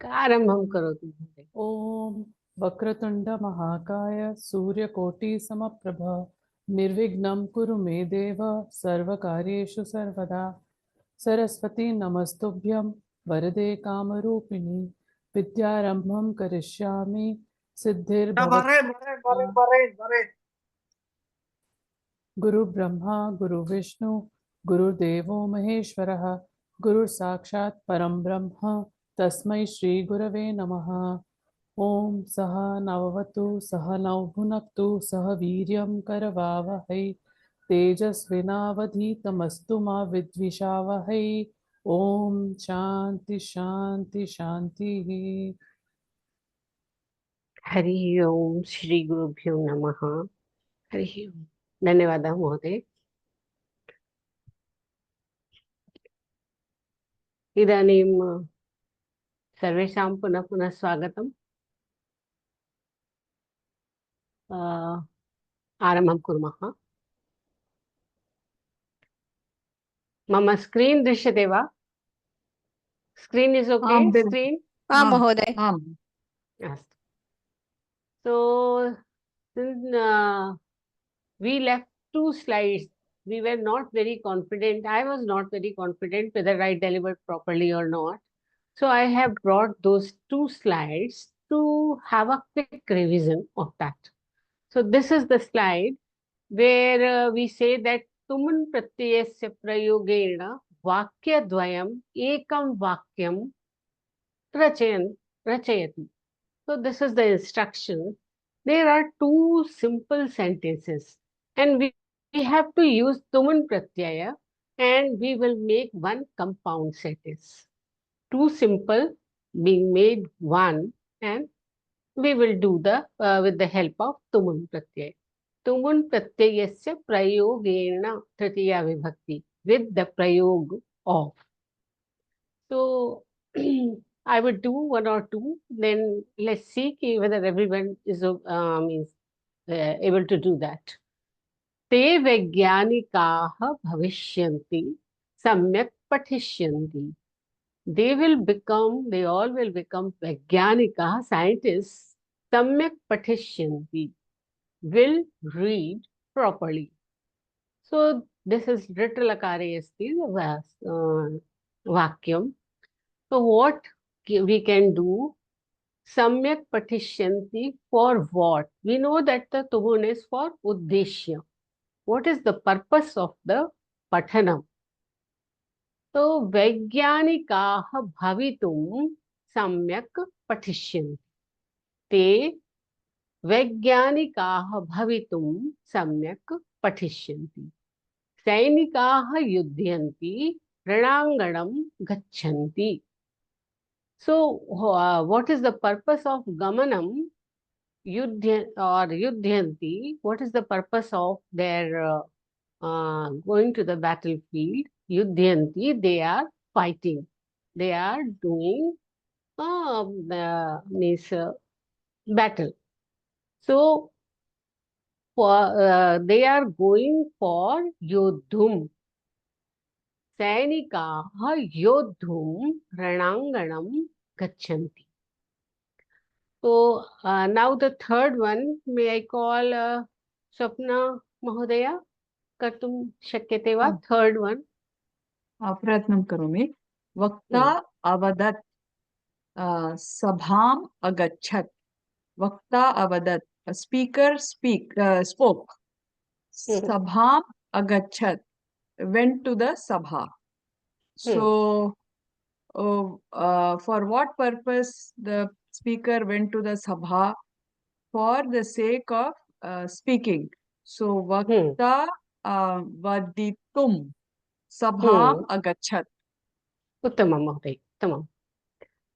आरम्भं करोतु महोदय। ॐ वक्रतुण्डमहाकाय सूर्यकोटिसमप्रभ निर्विघ्नं कुरु मे देव सर्वकार्येषु सर्वदा। सरस्वती नमस्तुभ्यं वरदे कामरूपिणि विद्यारम्भं करिष्यामि सिद्धिर्भवति। बरे गुरुब्रह्मा गुरुविष्णु गुरुदेवो महेश्वरः गुरुसाक्षात् परं ब्रह्म तस्मै श्रीगुरवे नमः। ॐ सह नववतु सह नौ भुनक्तु सह वीर्यं करवावहै तेजस्विनावधीतमस्तु मा विद्विषावहै। ॐ शान्ति शान्ति शान्तिः। हरि ओम श्री गुरुभ्यो नमः। हरि ओम। धन्यवादः महोदय। इदानीं सर्वेषां पुनः पुनः स्वागतम्। आरम्भं कुर्मः। मम स्क्रीन् दृश्यते वा? Screen is okay? आम् स्क्रीन्? आम् महोदय। आम् अस्तु। So since we left two slides, we were not very confident. I was not very confident whether I delivered properly or not. So I have brought those two slides to have a quick revision of that. So this is the slide where we say that tumun pratyayasya prayogena vakyadvayam ekam vakyam rachayati. So this is the instruction. There are two simple sentences and we have to use tuman pratyaya and we will make one compound sentence. Two simple being made one and we will do the with the help of tumun pratyaya. Tumun pratyayasya prayogena tritiya vibhakti with the prayog of. So I would do one or two, then let's see whether everyone is able to do that. ते वैज्ञानिकाः भविष्यन्ति सम्यक् पठिष्यन्ति. They all will become वैज्ञानिकाः, scientists, सम्यक् पठिष्यन्ति, will read properly. So this is Ritalakare asti vakyam. So what we can do? Samyak patishyanti for what? We know that the tumun is for uddeshya. What is the purpose of the pathanam? So vaigyanikaah bhavitum samyak patishyanti. Te vaigyanikaah bhavitum samyak patishyanti. Sainikaah yudhyanti rananganam gachanti. So, what is the purpose of gamanam, yudhyanti? What is the purpose of their going to the battlefield? Yudhyanti, they are fighting. They are doing battle. So, they are going for yodhum. Sainikaah yodhum rananganam gachanti. So now the third one, may I call Swapna Mahodaya? Kartum shakyate va? Third one. प्रयत्नं करोमि वक्ता अवदत् सभाम् अगच्छत् वक्ता अवदत् speaker spoke सभाम् अगच्छत् went to the sabha. So for what purpose the speaker went to the sabha? For the sake of speaking. So vakta vaditum sabham agachat. Uttamam Mahoday. Uttamam.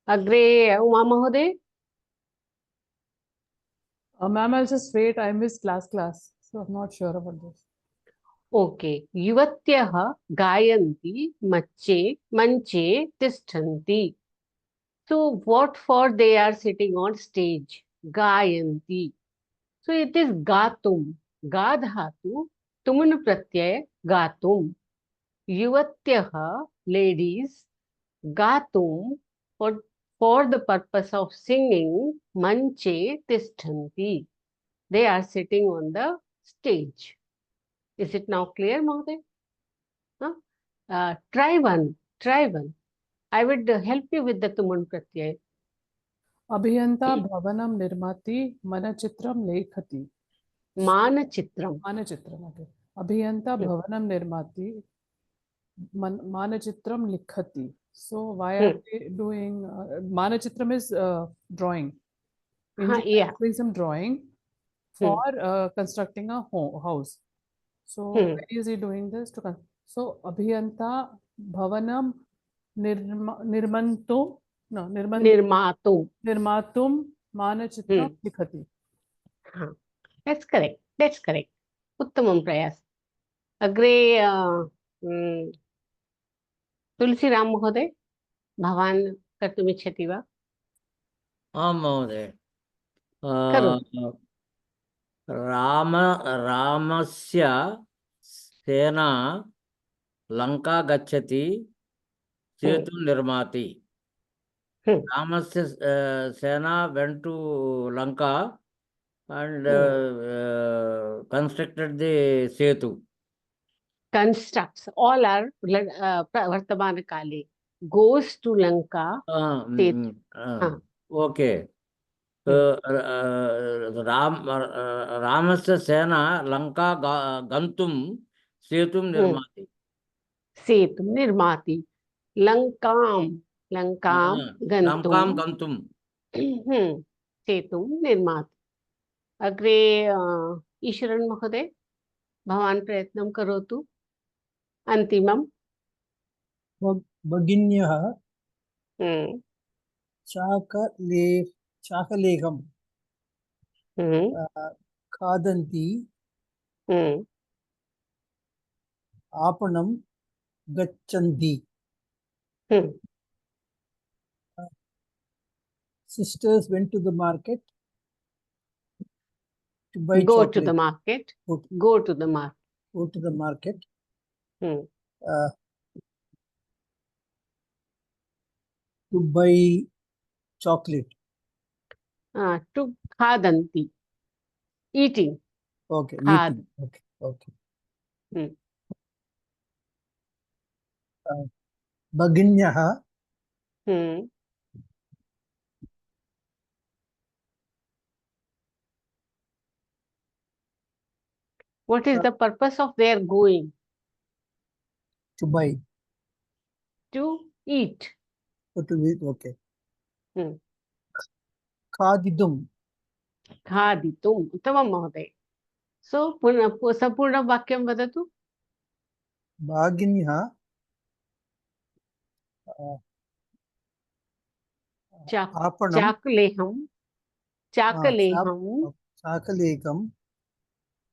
Agre Uma Mahoday. Ma'am, I'll just wait. I missed last class, so I'm not sure about this. Okay. Yuvatyah gayanti manche tishtanti. So what for they are sitting on stage? Gayanti. So it is gatum. Gadhatu. Tumun pratyay gatum. Yuvatyah, ladies, gatum, for the purpose of singing, manche tishtanti. They are sitting on the stage. Is it now clear, Mahoday? Huh? Try one. Try one. I would help you with the tumun pratyay. अभियंता भवनं निर्माति मनचित्रं लेखति Manachitram. मानचित्रम okay अभियंता भवनं निर्माति मानचित्रं लिखति so why are they doing मानचित्रम is drawing engineer Yeah. is doing some drawing for constructing a house so why is he doing this to so abhiyanta bhavanam निर्मातुं no Nirmatum. निर्मातुं मानचित्रं लिखति हाँ, that's correct. That's correct. उत्तमं प्रयास. अग्रे तुलसीराम महोदय, भवान् कर्तुमिच्छति वा? आं महोदय। करोतु। रामस्य सेना लंका गच्छति सेतुं निर्माति। रामस्य सेना went to Lanka and constructed the setu. Constructs. All are Vartamana Kale. Goes to Lanka. Setu. Okay. रामस्य सेना लंका गन्तुं सेतुं निर्माति। सेतुं निर्माति। लंकां गन्तुं सेतुं निर्माति। अग्रे ईश्वरन् महोदय, भवान् प्रयत्नं करोतु। अन्तिमं भगिन्यः चाकलेहं खादन्ति आपणं गच्छन्ति। Sisters went to the market to buy go chocolate. to the market. Go to the market. Go to the market. To buy chocolate. To khadanti. Eating. Okay. Khad. Eating. Okay. Okay. Bhaginyah. What is the purpose of their going? To buy. To eat. To eat. Okay. Khadidum. Khaditum. Uttamam Mahoday. So, Sampurna Vakyam vadatu. Bhaginyah Chakaleham. Chakalekam.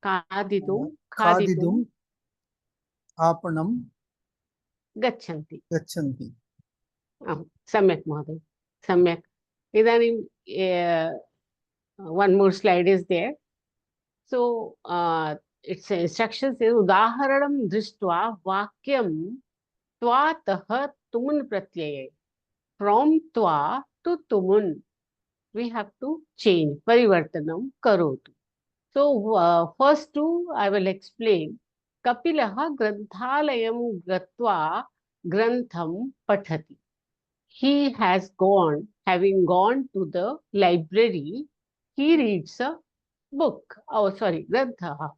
Khaditum. Apanam. Gachanti. Samyak Mahoday. Samyak. Idanim, one more slide is there. So, its instructions is Udaharanam Drishtva Vakyam Tvatah Tumun Pratyaye. From Tva to Tumun, we have to change. Parivartanam Karotu. So, first two I will explain. Kapilaha Granthalayam Gatva Grantham Pathati. He has gone, having gone to the library, he reads a book. Oh, sorry, Granthaha.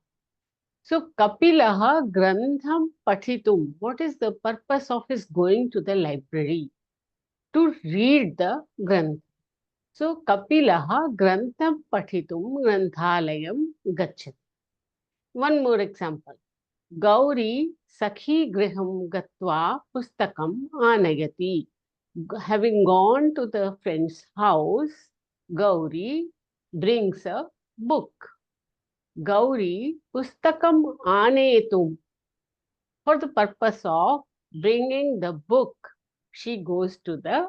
So, Kapilaha Grantham Pathitum. What is the purpose of his going to the library? To read the Granth. So, Kapilaha Grantham Pathitum Granthalayam Gacchati. One more example. Gauri Sakhi Griham Gatva Pustakam Anayati. Having gone to the friend's house, Gauri brings a book. Gauri Pustakam Anetum. For the purpose of bringing the book, she goes to the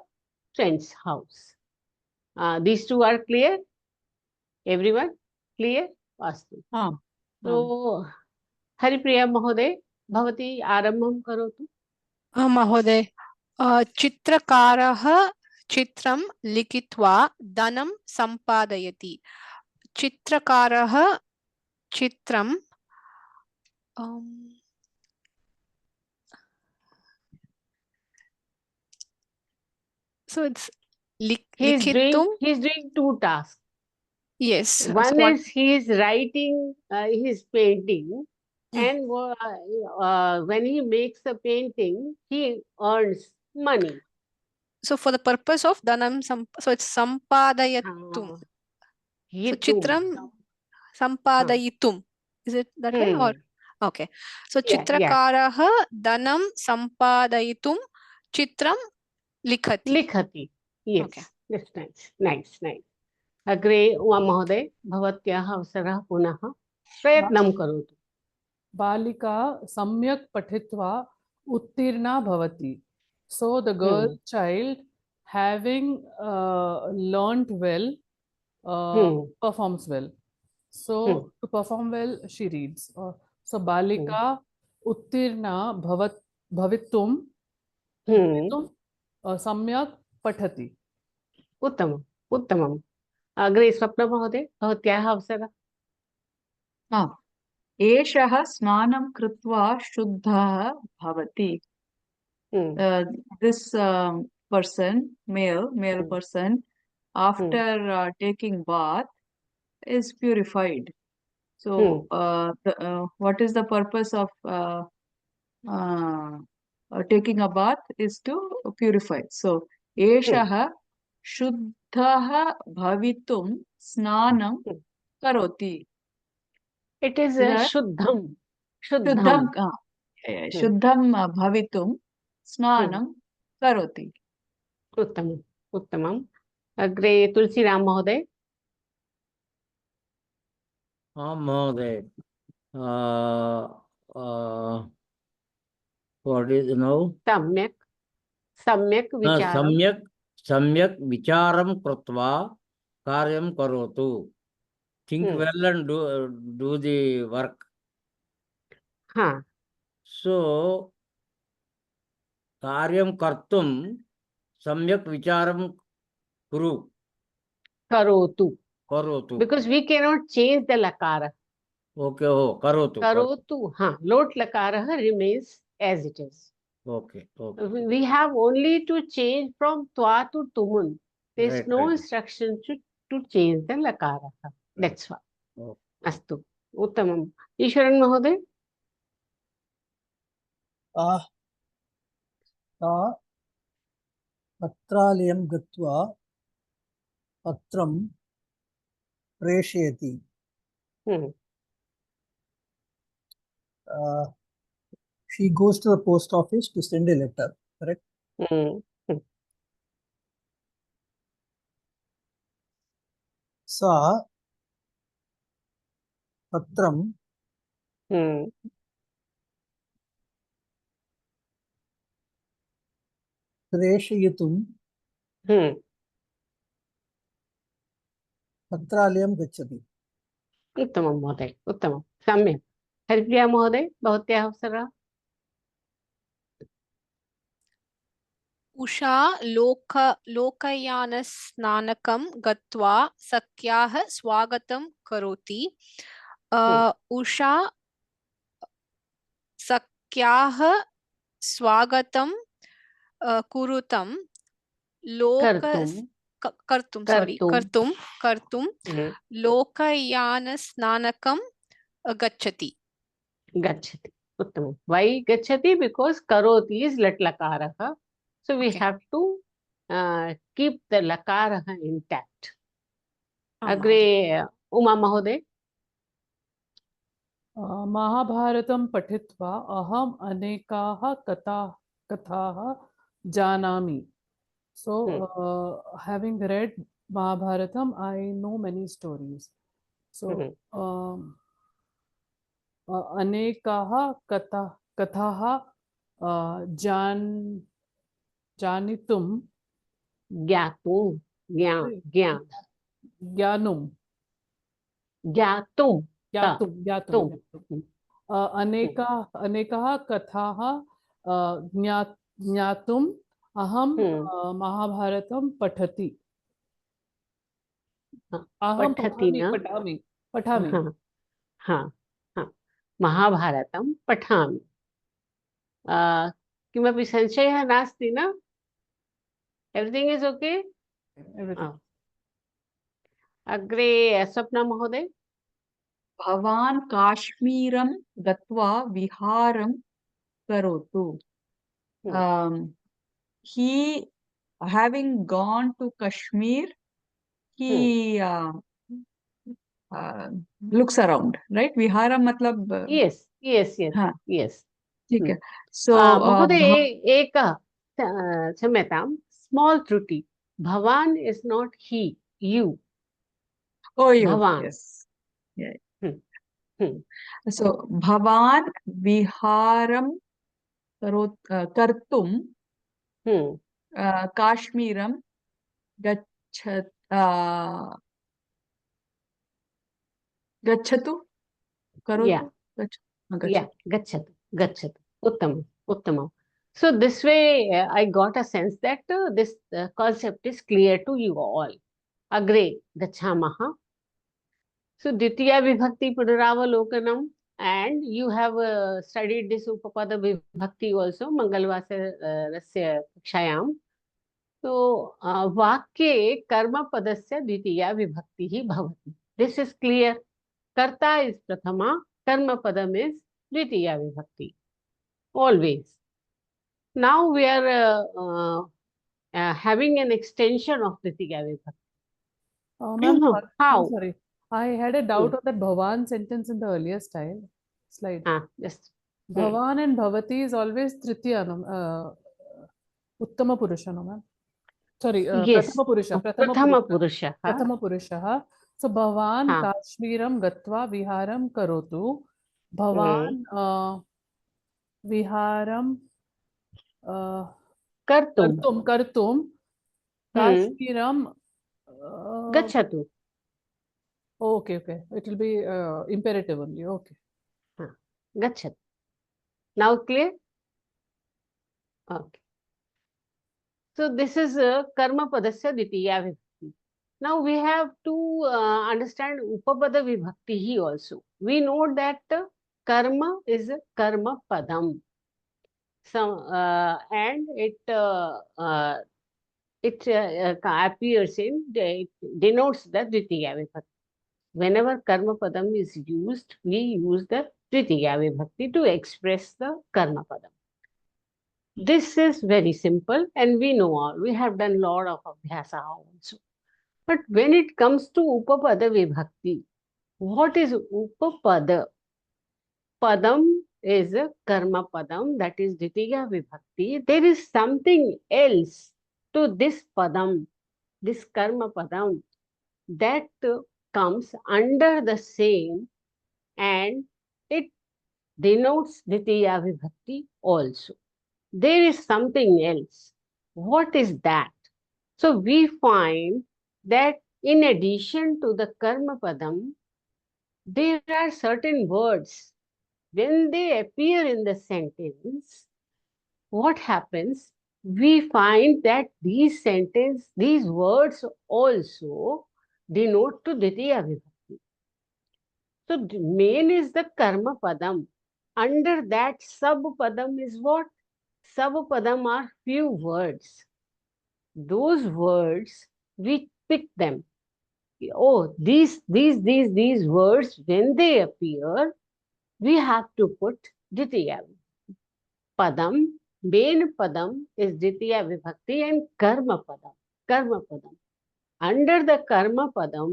friend's house. These two are clear? Everyone? Clear? Vastu. So, Haripriya Mahoday, Bhavati Arambham Karotu. महोदय चित्रकारः चित्रं लिखित्वा धनं सम्पादयति. चित्रकारः चित्रं so it's He's लिखितुं. doing two tasks. Yes. One so is he is writing his painting, and when he makes the painting, he earns money. So for the purpose of dhanam, so it's sampadayatum. So chitram sampadayitum. Is it that way or? Okay. So Yeah, chitrakaraha dhanam sampadayitum chitram likhati. Likhati. Yes. Okay. That's nice. Nice, nice. अग्रे उमा महोदय भवत्याः अवसरः पुनः प्रयत्नं करोतु. बालिका सम्यक् पठित्वा उत्तीर्णा भवति. So the girl child having learnt well performs well. So to perform well she reads. So balika उत्तीर्णा भवितुं सम्यक् पठति. उत्तमम् उत्तमम्. अग्रे स्वप्न महोदय भवत्याः अवसरः. एषः स्नानं कृत्वा शुद्धः भवति. This person, male person, after taking bath is purified. So what is the purpose of taking a bath is to purify. So एषः शुद्धः भवितुं स्नानं करोति. It is शुद्धं. शुद्धं भवितुं स्नानं करोति. उत्तमम् उत्तमम्. अग्रे तुलसीराम महोदय. आं महोदय. What is now? सम्यक् विचारं कृत्वा कार्यं करोतु. Think well and do the work. So कार्यं कर्तुं सम्यक् विचारं करोतु. Because we cannot change the lakara. Okay, karotu. Lot lakara remains as it is. Okay. We have only to change from twa to tumun. There is no instruction to change the lakara. That's why. Astu. Uttamam. Ishwaran Mahoday. सा पत्रालयं गत्वा पत्रं प्रेषयति. She goes to the post office to send a letter, correct? सा पत्रं प्रेषयितुं पत्रालयं गच्छति. उत्तमं महोदय. उत्तमं. सम्यक्. हरिप्रिया महोदय भवत्याः अवसरः. उषा लोकयानस्नानकं गत्वा सख्याः स्वागतं करोति. उषा सख्याः स्वागतं कुरुतं कर्तुं लोकयानस्नानकं गच्छति. उत्तमं. Why gachati? Because karoti is lat lakarah. So we have to keep the lakarah intact. Agre Uma Mahoday. महाभारतं पठित्वा अहम् अनेकाः कथाः जानामि. So having read Mahabharatam, I know many stories. So अनेकाः कथाः जानितुं ज्ञातुं अनेकाः कथाः ज्ञातुं अहम Hmm. महाभारतं पठति हाँ, अहम पठति पठामि न पठामि पठामि हाँ हाँ हाँ महाभारतं पठामि किमपि संशयः नास्ति न एव्रिथिंग इज ओके everything. अग्रे स्वप्ना महोदय भवान् काश्मीरं गत्वा विहारं करोतु. He, having gone to Kashmir, he looks around, right? Vihara matlab yes yes yes हाँ यस ठीक है. So महोदय एक क्षम्यतां स्मॉल त्रुटि भवान is not he you oh you भवान yes yeah. Hmm, hmm, So भवान् विहारं कर्तुं हम्म, काश्मीरं गच्छतु या करोतु गच्छतु या गच्छतु गच्छतु उत्तमम् उत्तमम् so this way I got a sense that this concept is clear to you all अग्रे गच्छामः so द्वितीया विभक्ति पुनरावलोकनम and you have studied this upapada vibhakti also मंगलवासरस्य कक्षायां तो वाक्ये कर्मपदस्य द्वितीया विभक्तिः भवति this is clear कर्ता is प्रथमा कर्मपदम is द्वितीया विभक्ति always now we are having an extension of द्वितीया विभक्ति Ma'am, how sorry, I had a doubt on that Bhavan sentence in the earlier slide. just Bhavan and Bhavati is always Tritiya, no? Uttama Purusha, no, ma'am? Sorry, yes Prathama Purusha. प्रथम पुरुषः Prathama Purusha. So Bhavan हाँ. Kashmiram Gatva Viharam Karotu. Bhavan Viharam कर्तुं Kartum Kashmiram गच्छतु okay. It will be imperative only. Okay. गच्छतु now clear okay so this is karma padasya Dwitiya vibhakti now we have to understand upapada vibhakti hi also we know that karma is karma padam and it appears in it denotes the Dwitiya vibhakti whenever karma padam is used we use the Dwitiya vibhakti to express the karma padam this is very simple and we know all we have done lot of abhyasa also but when it comes to upapada vibhakti what is upapada padam is a karma padam that is Dwitiya vibhakti there is something else to this padam this karma padam that comes under the same and it denotes Dwitiya vibhakti also there is something else what is that so we find that in addition to the karma padam there are certain words when they appear in the sentence what happens we find that these words also denote to Dwitiya vibhakti so the main is the karma padam under that sub padam is what sub padam are few words those words we pick them oh these words when they appear we have to put Dwitiya padam main padam is Dwitiya vibhakti and karma padam under the karma padam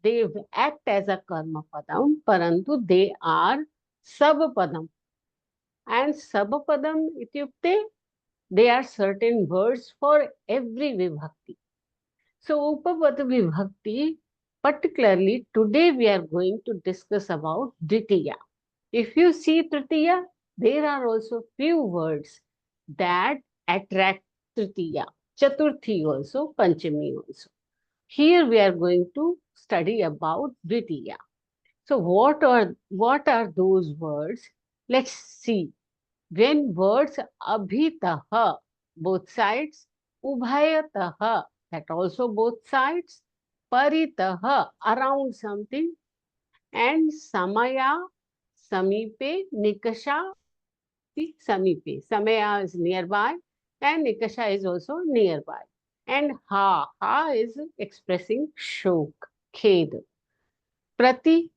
they act as a karma padam parantu they are sub padam and sub padam ityukte they are certain words for every vibhakti so upapada vibhakti particularly today we are going to discuss about Dwitiya if you see tritiya there are also few words that attract tritiya chaturthi also panchami also here we are going to study about dvitiya so what are those words let's see when words abhitah both sides. Ubhayatah, that also both sides. Paritah, around something. And Samaya, Samipe, Nikasha, Samipe. Samaya is nearby and Nikasha is also nearby. And ha is expressing shok, khed. Prati,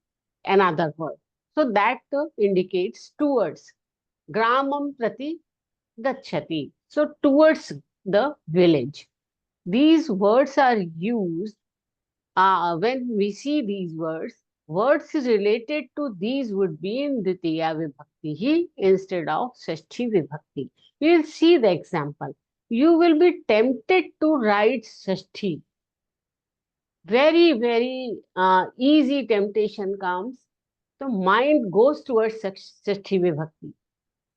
another word. So that indicates towards. Gramam prati gacchati. So towards the village. These words are used when we see these words. Words related to these would be in Ditiya Vibhakti instead of Shashti Vibhakti. We will see the example. You will be tempted to write Shashti. Very easy temptation comes. The mind goes towards Shashti Vibhakti.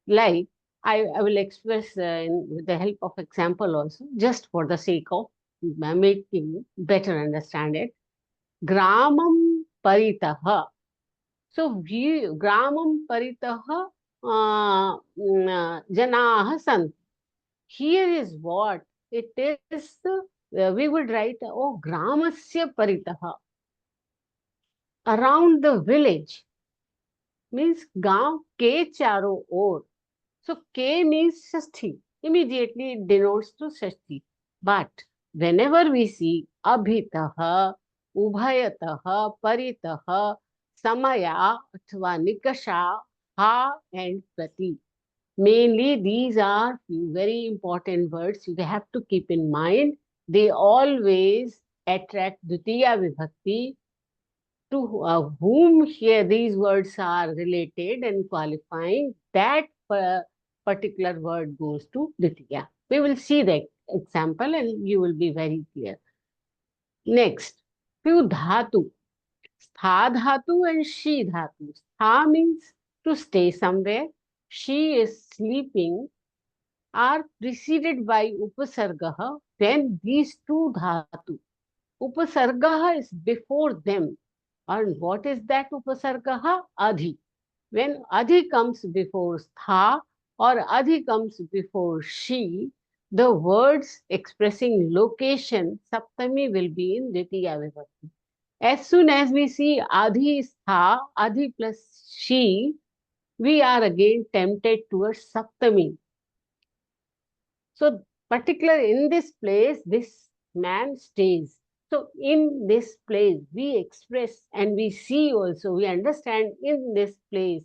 Like, I will express with the help of example also, just for the sake of making better understand it. Gramam paritah. So, gramam paritah janaah sant. Here is what it is. We would write, oh, gramasya paritah. Around the village. Means gaon ke charo or. So K means Shashti. Immediately it denotes to Shashti. But whenever we see Abhitaha, Ubhayataha, Paritaha, Samaya, Athva Nikasha, Ha and Prati. Mainly these are few very important words you have to keep in mind. They always attract Dutiya Vibhakti, to whom here these words are related and qualifying. That particular word goes to Ditiya. We will see the example and you will be very clear. Next, few dhatu. Stha dhatu and she dhatu. Stha means to stay somewhere. She is sleeping are preceded by upasargaha when these two dhatu. Upasargaha is before them. And what is that upasargaha? Adhi. When adhi comes before stha or adhi comes before she, the words expressing location, saptami, will be in Ditiya Vibhakti. As soon as we see adhi stha, adhi plus she, we are again tempted towards saptami. So, particularly in this place, this man stays. So, in this place, we express and we see also, we understand in this place.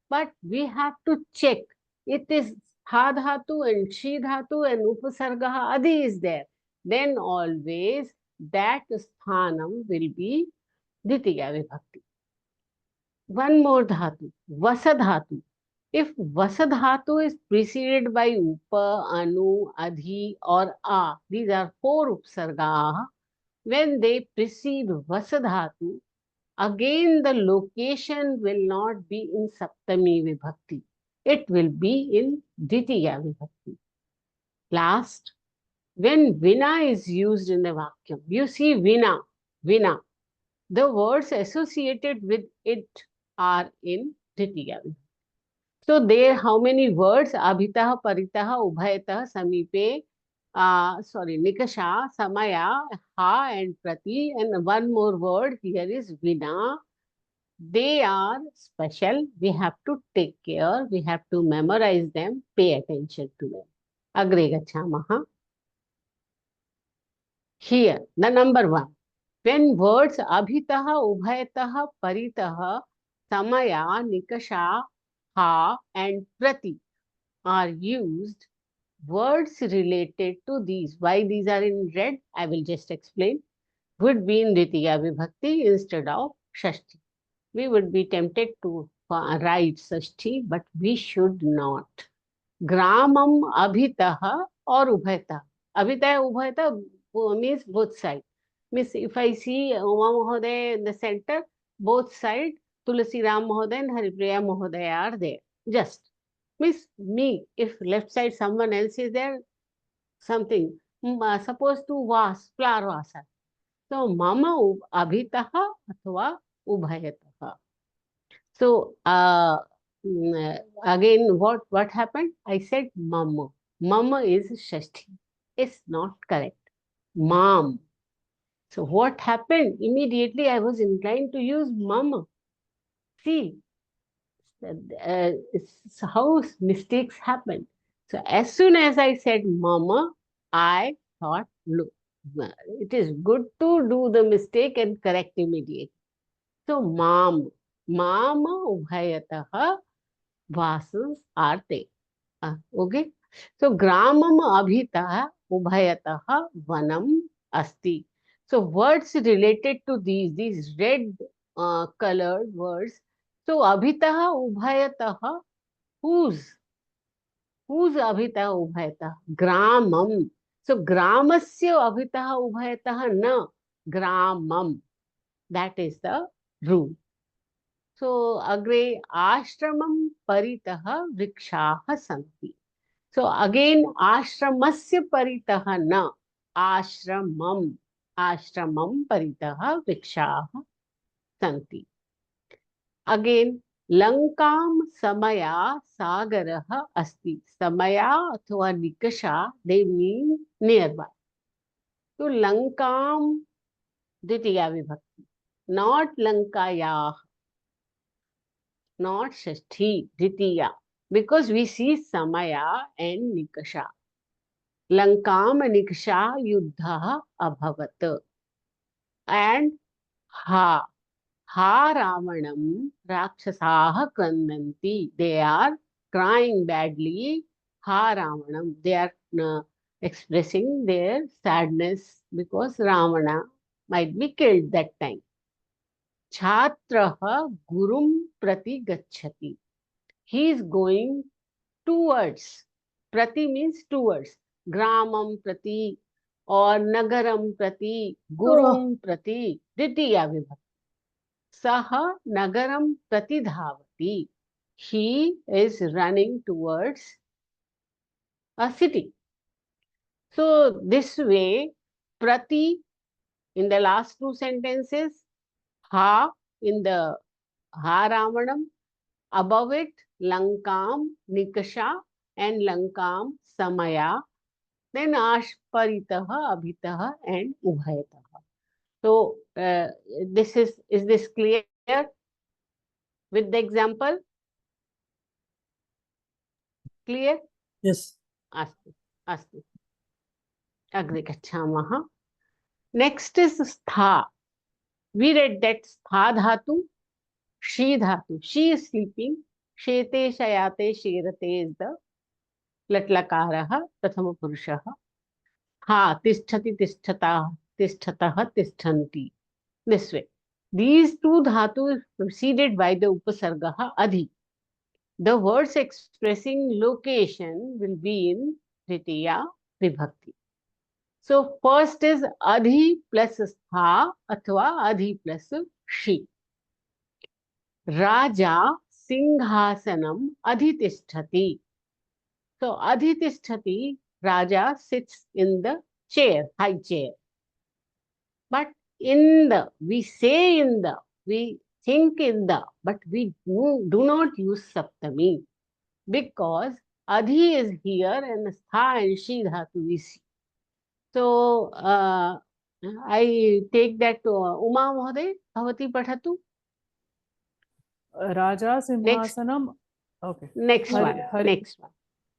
But we have to check. It is ha dhatu and shi dhatu and upasargaha adi is there. Then always that sthanam will be Ditiya Vibhakti. One more dhatu, vasa dhatu. If vasa dhatu is preceded by upa, anu, adhi or a, these are four upsargas. When they precede vasa dhatu, again the location will not be in saptami vibhakti. It will be in Ditiya Vibhakti. Last, when vina is used in the vakyam, you see vina, the words associated with it are in Ditiya Vibhakti. So there, how many words? Abhitaha, Paritaha, Ubhayataha, Samipe, Nikasha, Samaya, Ha and Prati, and one more word here is Vina. They are special. We have to take care. We have to memorize them, pay attention to them. Agre gachamaha. Here, the number one. When words Abhitaha, Ubhayataha, Paritaha, Samaya, Nikasha, Ha and Prati are used, words related to these, why these are in red, I will just explain, would be in Ditiya Vibhakti instead of Shashti. We would be tempted to write Shashti, but we should not. Gramam Abhitaha or Ubhayataha. Abhitaha, Ubhayataha means both sides. Means if I see Uma Mahoday in the center, both sides, Tulasi Ram Mahoday and Haripriya Mahoday are there. Just means me, if left side someone else is there, something, suppose to vas, flower vasa. So mama abhitaha athva ubhayataha. So again, what happened? I said mama. Mama is Shashti. It's not correct. Mom. So what happened? Immediately I was inclined to use mama. See, it's how mistakes happen. So as soon as I said mama, I thought, look, it is good to do the mistake and correct immediately. So mom, mama ubhayatah vasans are there. Okay. So gramam abhitah ubhayatah vanam asti. So words related to these red colored words. So abhitah ubhayatah, whose abhitah ubhayatah? Gramam. So gramasya abhitah ubhayatah na gramam. That is the rule. So agre ashramam paritah vrikshaah santi. So again, ashramasya paritah na ashramam. Ashramam paritah vrikshaah santi. Again, lankam samaya sagarah asti. Samaya athva nikasha, they mean nearby. So lankam ditiya vibhakti, not lankaya, not shashti, ditiya. Because we see samaya and nikasha. Lankam nikasha yuddha abhavat. And ha Ravanam Rakshasaha Krandanti. They are crying badly. Ha Ravanam. They are expressing their sadness because Ravana might be killed that time. Chhatraha Gurum Prati Gacchati. He is going towards. Prati means towards. Gramam Prati or Nagaram Prati, Gurum Prati, Ditiya Vibhakti. Saha Nagaram Pratidhavati. He is running towards a city. So this way, Prati in the last two sentences, Ha in the Ha Ravanam, above it Lankam Nikasha and Lankam Samaya, then Ashparitaha, Abhitaha and Ubhayataha. So this is this clear with the example? Clear? Yes. Astu, astu. Agre gacchamaha. Next is stha. We read that stha dhatu, she dhatu. She is sleeping. Shete, shayate, sherate is the latlakaraha, prathama purushaha. Ha, tisthati, tisthata, tisthatah, tisthanti. This way. These two dhatus preceded by the upasargaha adhi. The words expressing location will be in Tritiya Vibhakti. So first is adhi plus stha athva adhi plus shi. Raja singhasanam adhitisthati. So adhitisthati, Raja sits in the chair, high chair. But in the, we say in the, we think in the, but we do not use saptami because adhi is here and stha and shi dhatu we see. So I take that to Uma Mohoday, Bhavati Pathatu. Raja Simhasanam. Okay. Next one. Next one.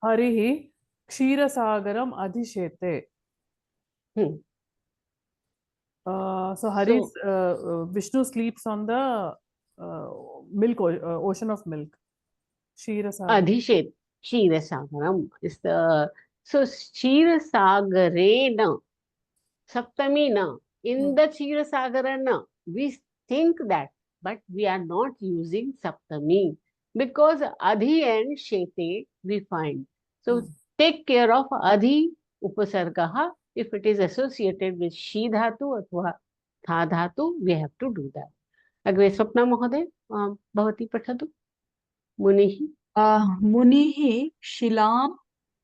Harihi Kshirasagaram Adhishete. So Hari's Vishnu sleeps on the milk ocean of milk. Kshirasagaram. Adhishet. Kshirasagaram is the, so Kshirasagarena, Saptami na, in the Kshirasagarana, we think that, but we are not using Saptami because Adhi and Shete we find. So take care of Adhi Upasargaha. If it is associated with Shi Dhatu or Tha Dhatu, we have to do that. Agre Swapna Mohoday, Bhavati Pathatu. Munihi. Munihi Shilam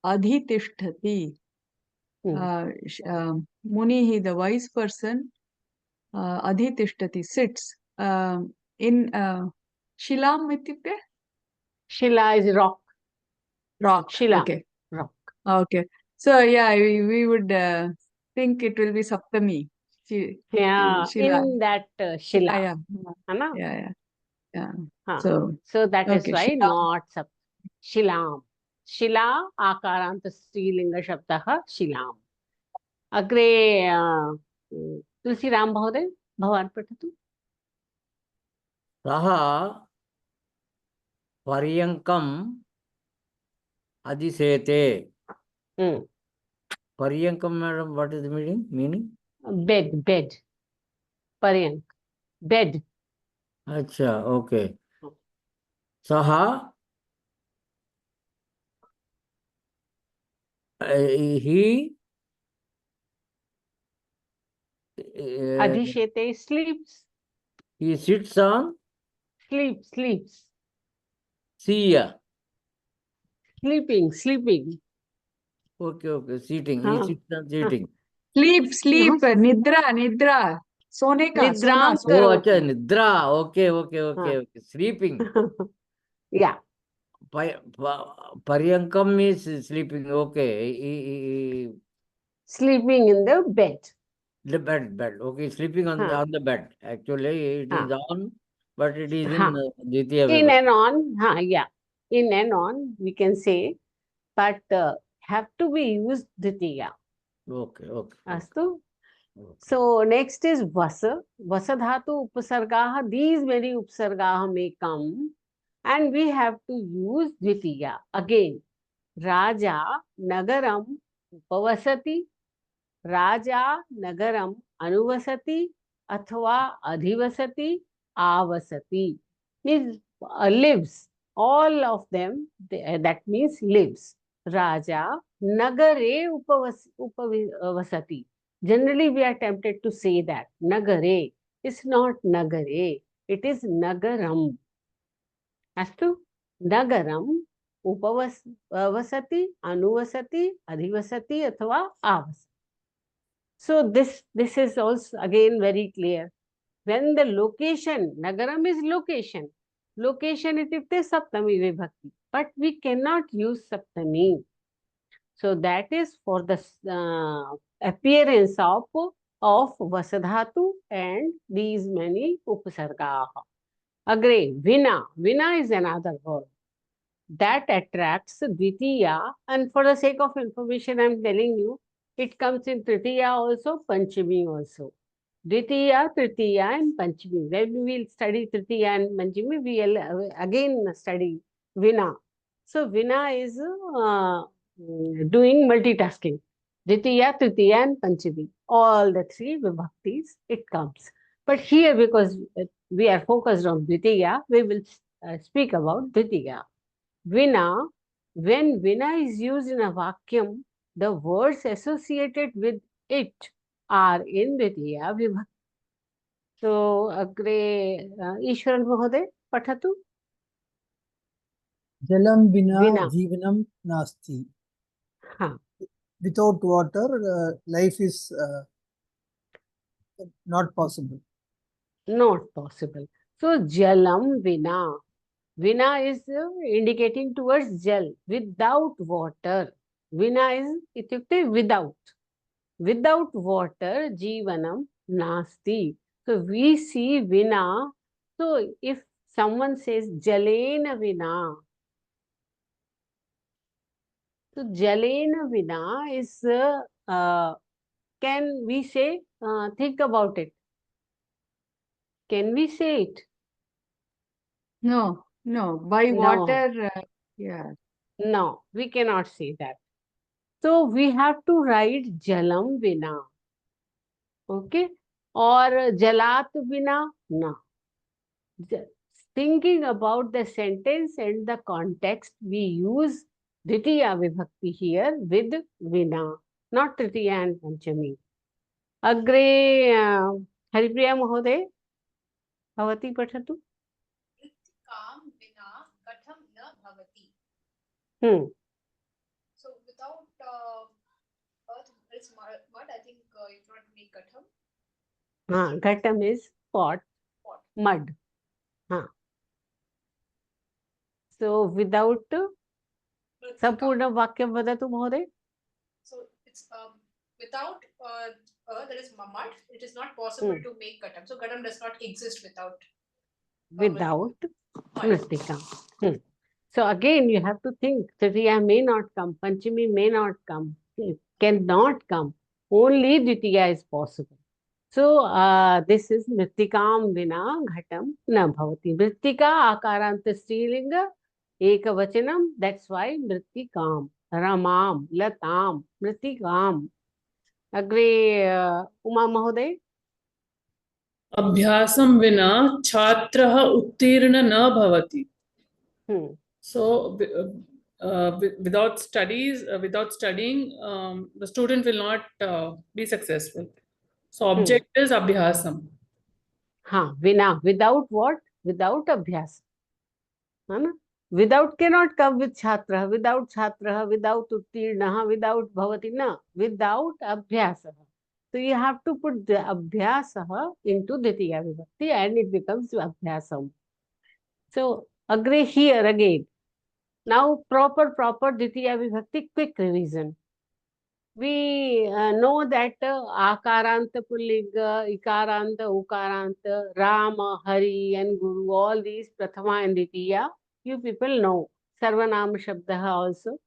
Adhitishtati. Munihi, the wise person, Adhitishtati, sits in Shilam ityukte? Shila is rock. Rock. Shila. Okay. Rock. Okay. So yeah, we would think it will be Saptami. Yeah, Shila. in that Yeah, Shila. yeah, है ना? yeah. हाँ. So So that is okay, why Shila. not sap. Shilam. Shila आकारान्त स्त्रीलिंग शब्दः शिलाम्. अग्रे तुलसीराम महोदय भवान् पठतु. सः पर्यङ्कम् अधिसेते. पर्यङ्कं madam, what is the meaning? Bed. पर्यंक. Bed. अच्छा, ओके. सः he अधिशेते sleeps. he sits on Sleeps. seat. Sleeping. Okay, seating. He हाँ. sits on seating. Sleep. Nidra. सोने का, सोना. निद्रां Oh, करोति. अच्छा, निद्रा. Okay. हाँ. Sleeping. Yeah. Paryankam is sleeping. Okay. Sleeping in the bed. The bed. Okay, sleeping on हाँ. the bed. Actually, it is हाँ. on, but it is in हाँ. Ditiya In Vibhakti. and on. हाँ, yeah. In and on we can say, but have to be used Ditiya. Okay. Astu. So next is Vasa. Vasa dhatu upasargaha. These many upasargaha may come, and we have to use Dvitiya. Again, Raja Nagaram Upavasati, Raja Nagaram Anuvasati, Athva Adhivasati, Avasati. Means lives. All of them, that means lives. Raja Nagare Upavasati. Generally, we are tempted to say that Nagare. It's not Nagare. It is Nagaram. Astu Nagaram उपवसति, अनुवसति, अधिवसति अथवा आवसति. So this is also again very clear. When the location, Nagaram is location. Location ityukte saptami vibhakti. But we cannot use saptami. So that is for the appearance of Vasadhatu and these many upasargaha. Agre, Vina. Vina is another word that attracts Dvitiya, and for the sake of information, I am telling you, it comes in Tritiya also, Panchami also. Dvitiya, Tritiya, and Panchami. When we will study Tritiya and Panchami, we will again study Vina. So Vina is doing multitasking. Dvitiya, Tritiya, and Panchami. All the three vibhaktis, it comes. But here, because we are focused on Dvitiya, we will speak about Dvitiya. Vina, when Vina is used in a vacuum, the words associated with it are in Dvitiya Vibhakti. So, Agre Ishwaran Mahoday, Pathatu. Jalam vina Vina. jivanam nasti. Haan. Without water, life is not possible. Not possible. So, Jalam Vina. Vina is indicating towards Jal, without water. Vina is ityukte without. Without water, Jivanam Nasti. So we see Vina. So if someone says Jalena Vina, so Jalena Vina is, can we say, think about it. Can we say it? No. By No. water, yeah. No, we cannot say that. So we have to write Jalam Vina. Okay? Or Jalat Vina? No. Thinking about the sentence and the context, we use Ditiya Vibhakti here with Vina, not Tritiya and Panchami. Agre Haripriya Mahoday, Bhavati Pathatu. Kam vina katham na bhavati. So without earth, it's mud. I think you cannot make katham. Ghatam is pot, mud. So without Sampurna Vakyam Vadatu Mahoday. So it's without there is mamat. It is not possible to make ghatam. So ghatam does not exist without Without mud. Mritika. So again, you have to think Tritiya may not come, Panchami may not come, it cannot come. Only Dvitiya is possible. So this is Mritikam vina ghatam na bhavati. Mritika akaranta strilinga ekavachanam. That's why Mritikam, Ramam, Latam, Mritikam. Agre Uma Mahoday. अभ्यासं विना छात्रः उत्तीर्ण न भवति. So without studying, the student will not be successful. So object is abhyasam. Vina. Without what? Without abhyas. Without cannot come with chhatra, without uttirna, without bhavati, na. Without abhyasa. So you have to put the abhyasa into Dvitiya Vibhakti and it becomes abhyasam. So agree here again. Now proper Dvitiya Vibhakti, quick revision. We know that Akaranta Pullinga, Ikaranta, Ukaranta, Rama, Hari and Guru, all these Prathama and Dvitiya, you people know. Sarvanama Shabdaha also.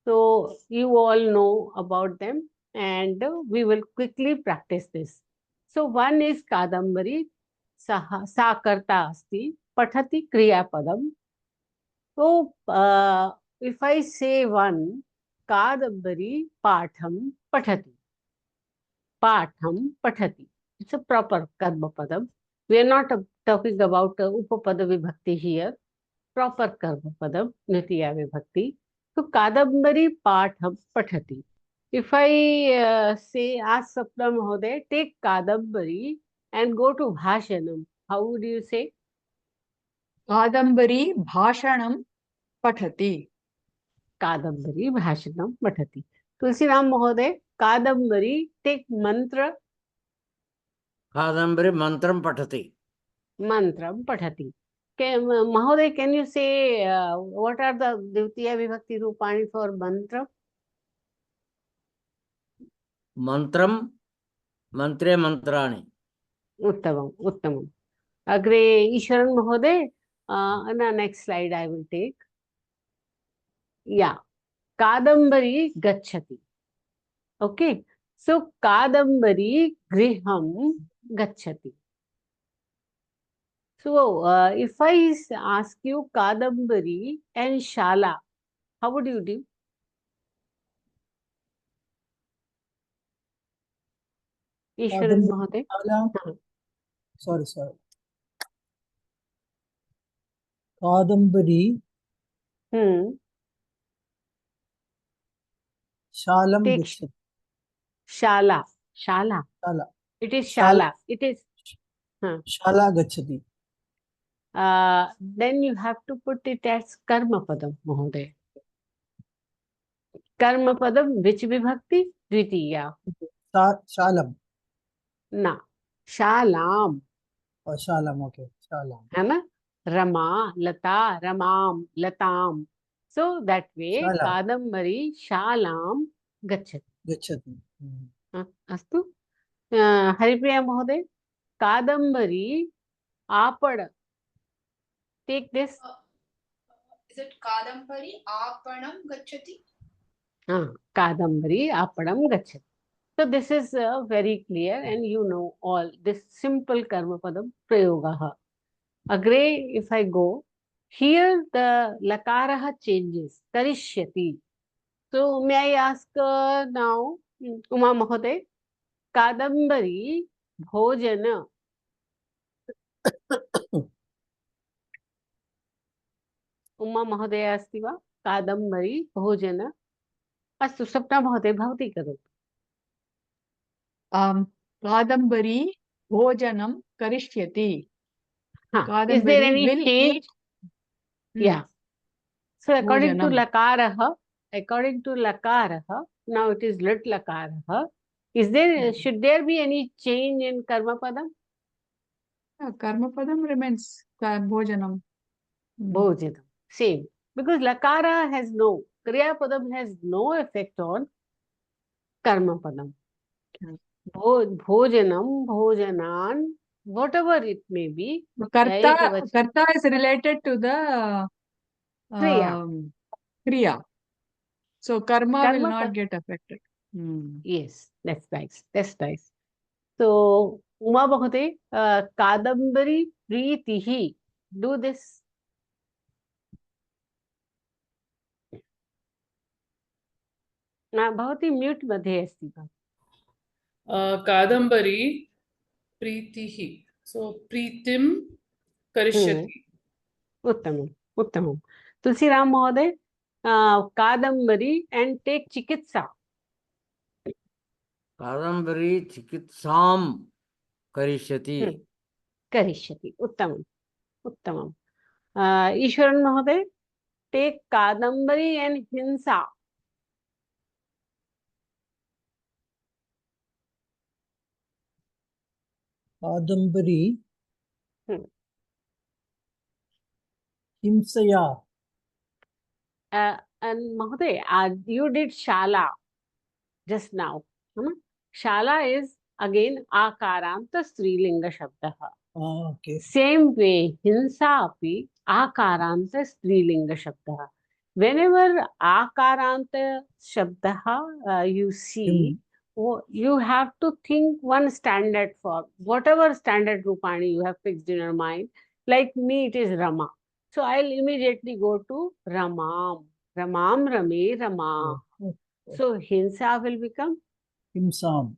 So you all know about them and we will quickly practice this. So one is Kadambari, Sakarta Asti, Pathati Kriya Padam. So if I say one, Kadambari Patham Pathati. Patham Pathati. It's a proper Karma Padam. We are not talking about Upapada Vibhakti here. Proper Karma Padam, Nitiya Vibhakti. So Kadambari Patham Pathati. If I say, ask Sapna Mahoday, take Kadambari and go to Bhashanam. How would you say? Kadambari Bhashanam Pathati. Kadambari Bhashanam Pathati. Tulsiram Mahoday, Kadambari, take mantra. Kadambari mantram pathati. Mantram Pathati. Mahoday, can you say what are the Dvitiya Vibhakti Rupani for mantra? Mantram, mantre mantrani. Uttamam, Uttamam. Agre Isharan Mahoday, the next slide I will take. Yeah. Kadambari Gachati. Okay. So Kadambari Griham Gachati. So if I ask you Kadambari and Shala, how would you do? Ishwaran Mahoday. Sorry. Kadambari. Shalam Take Gachati. Shala. It is Shala. It is. Shala Gachati. Then you have to put it as Karma Padam, Mahoday. Karma Padam, which Vibhakti? Dvitiya. Shalam. Na. Shalam. Oh, Shalam, okay. Shalam. Hai Rama, Lata, Ramam, Latam. So that way, Shalam. Kadambari, Shalam, Gachati. Astu. Haripriya Mahoday, Kadambari, Apad. Take this. Is it Kadambari Apanam Gachati? Kadambari, Apadam, Gachati. So this is very clear and you know all this simple Karma Padam Prayogaha. Agre, if I go, here the Lakaraha changes. Karishyati. So may I ask now, Uma Mahoday, Kadambari Bhojana. Uma Mahoday अस्ति वा? Kadambari Bhojana. अस्तु सप्ना महोदय भवती करोतु. Kadambari Bhojanam Karishyati. Is there Kadambari any will change? eat. Yeah. So according to Bhojanam. Lakaraha, now it is Lit Lakaraha. Is there, should there be any change in Karma Padam? Karma Padam remains Bhojanam. Bhojanam. Same. Because Lakara has no, Kriya Padam has no effect on karmapadam. Hmm. Bhojanam, bhojanan, whatever it may be. Karta is related to the Kriya. kriya. So karma will not Karma. get affected. Hmm. Yes, that's nice. That's nice. So, Uma Bhagavate, Kadambari Preetihi. Do this. भवती mute मध्ये अस्ति वा? कादम्बरी प्रीतिः, सो प्रीतिं करिष्यति. उत्तमम् उत्तमम्. तुलसीराम महोदय, Kadambari and take चिकित्सा. कादम्बरी चिकित्सां करिष्यति. करिष्यति. उत्तमम् उत्तमम्. ईश्वरन महोदय, टेक कादम्बरी एंड हिंसा. Kadambari Himsaya. And Mahoday, you did Shala just now. Shala is again Akaranta Strilinga Shabdaha. Okay. Same way, Hinsa api Akaranta Strilinga Shabdaha. Whenever Akaranta Shabdaha you see, you have to think one standard form. Whatever standard Rupani you have fixed in your mind. Like me, it is Rama. So I'll immediately go to Ramam. Ramam, Rame, Rama. So Hinsa will become Himsam.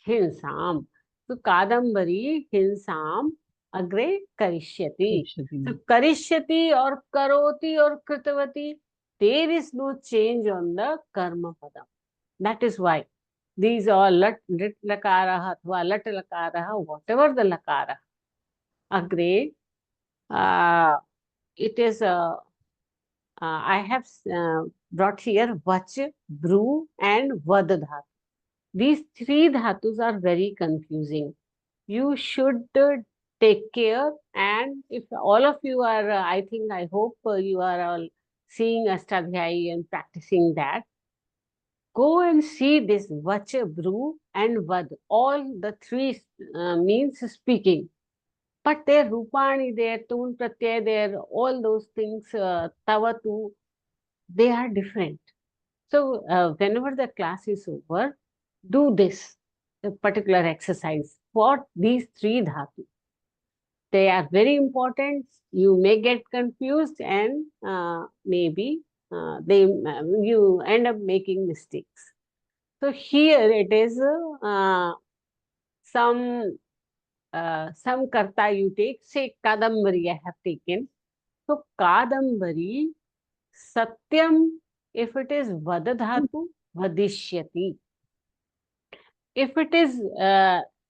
Hinsam. So Kadambari, Hinsam, Agre Karishyati. So Karishyati or Karoti or Kritavati, there is no change on the Karma Padam. That is why these are Lat Lakaraha, Lat Lakaraha, whatever the Lakara. Agre, it is I have brought here Vach, Bru and Vad Dhatu. These three dhatus are very confusing. You should take care, and if all of you are, I hope you are all seeing Ashtadhyayi and practicing that. Go and see this Vach, Bru and Vad. All the three means speaking. But their Rupani, their Tun Pratyay, their all those things, Tavatu, they are different. So whenever the class is over, do this particular exercise for these three dhatu. They are very important. You may get confused and maybe you end up making mistakes. So here it is some karta you take. Say Kadambari I have taken. So Kadambari, Satyam, if it is Vadadhatu, Vadishyati. If it is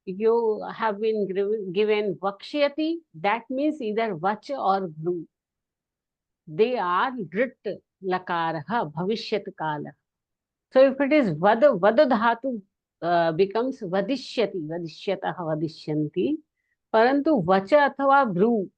you have been given Vakshyati, that means either Vach or Bru. They are Drit Lakaraha, Bhavishyat Kala. So if it is Vadadhatu becomes Vadishyati, Vadishyataha, Vadishyanti. Parantu Vacha athava Bru,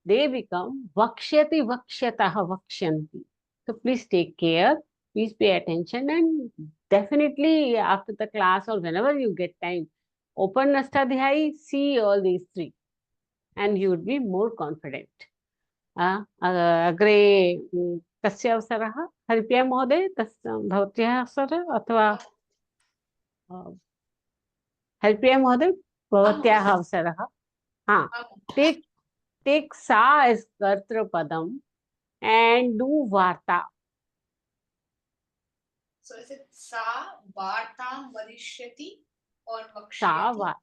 they become Vakshyati, Vakshyataha, Vakshyanti. So please take care, please pay attention, and definitely after the class or whenever you get time, open Ashtadhyayi, see all these three, and you would be more confident. Agre कस्य अवसरः? हरिप्रिया महोदय, भवत्याः अवसरः अथवा हरिप्रिया महोदय भवत्याः अवसरः? हाँ, take sa as kartra padam and do varta. So is it sa vartam vadishyati or vakshyati?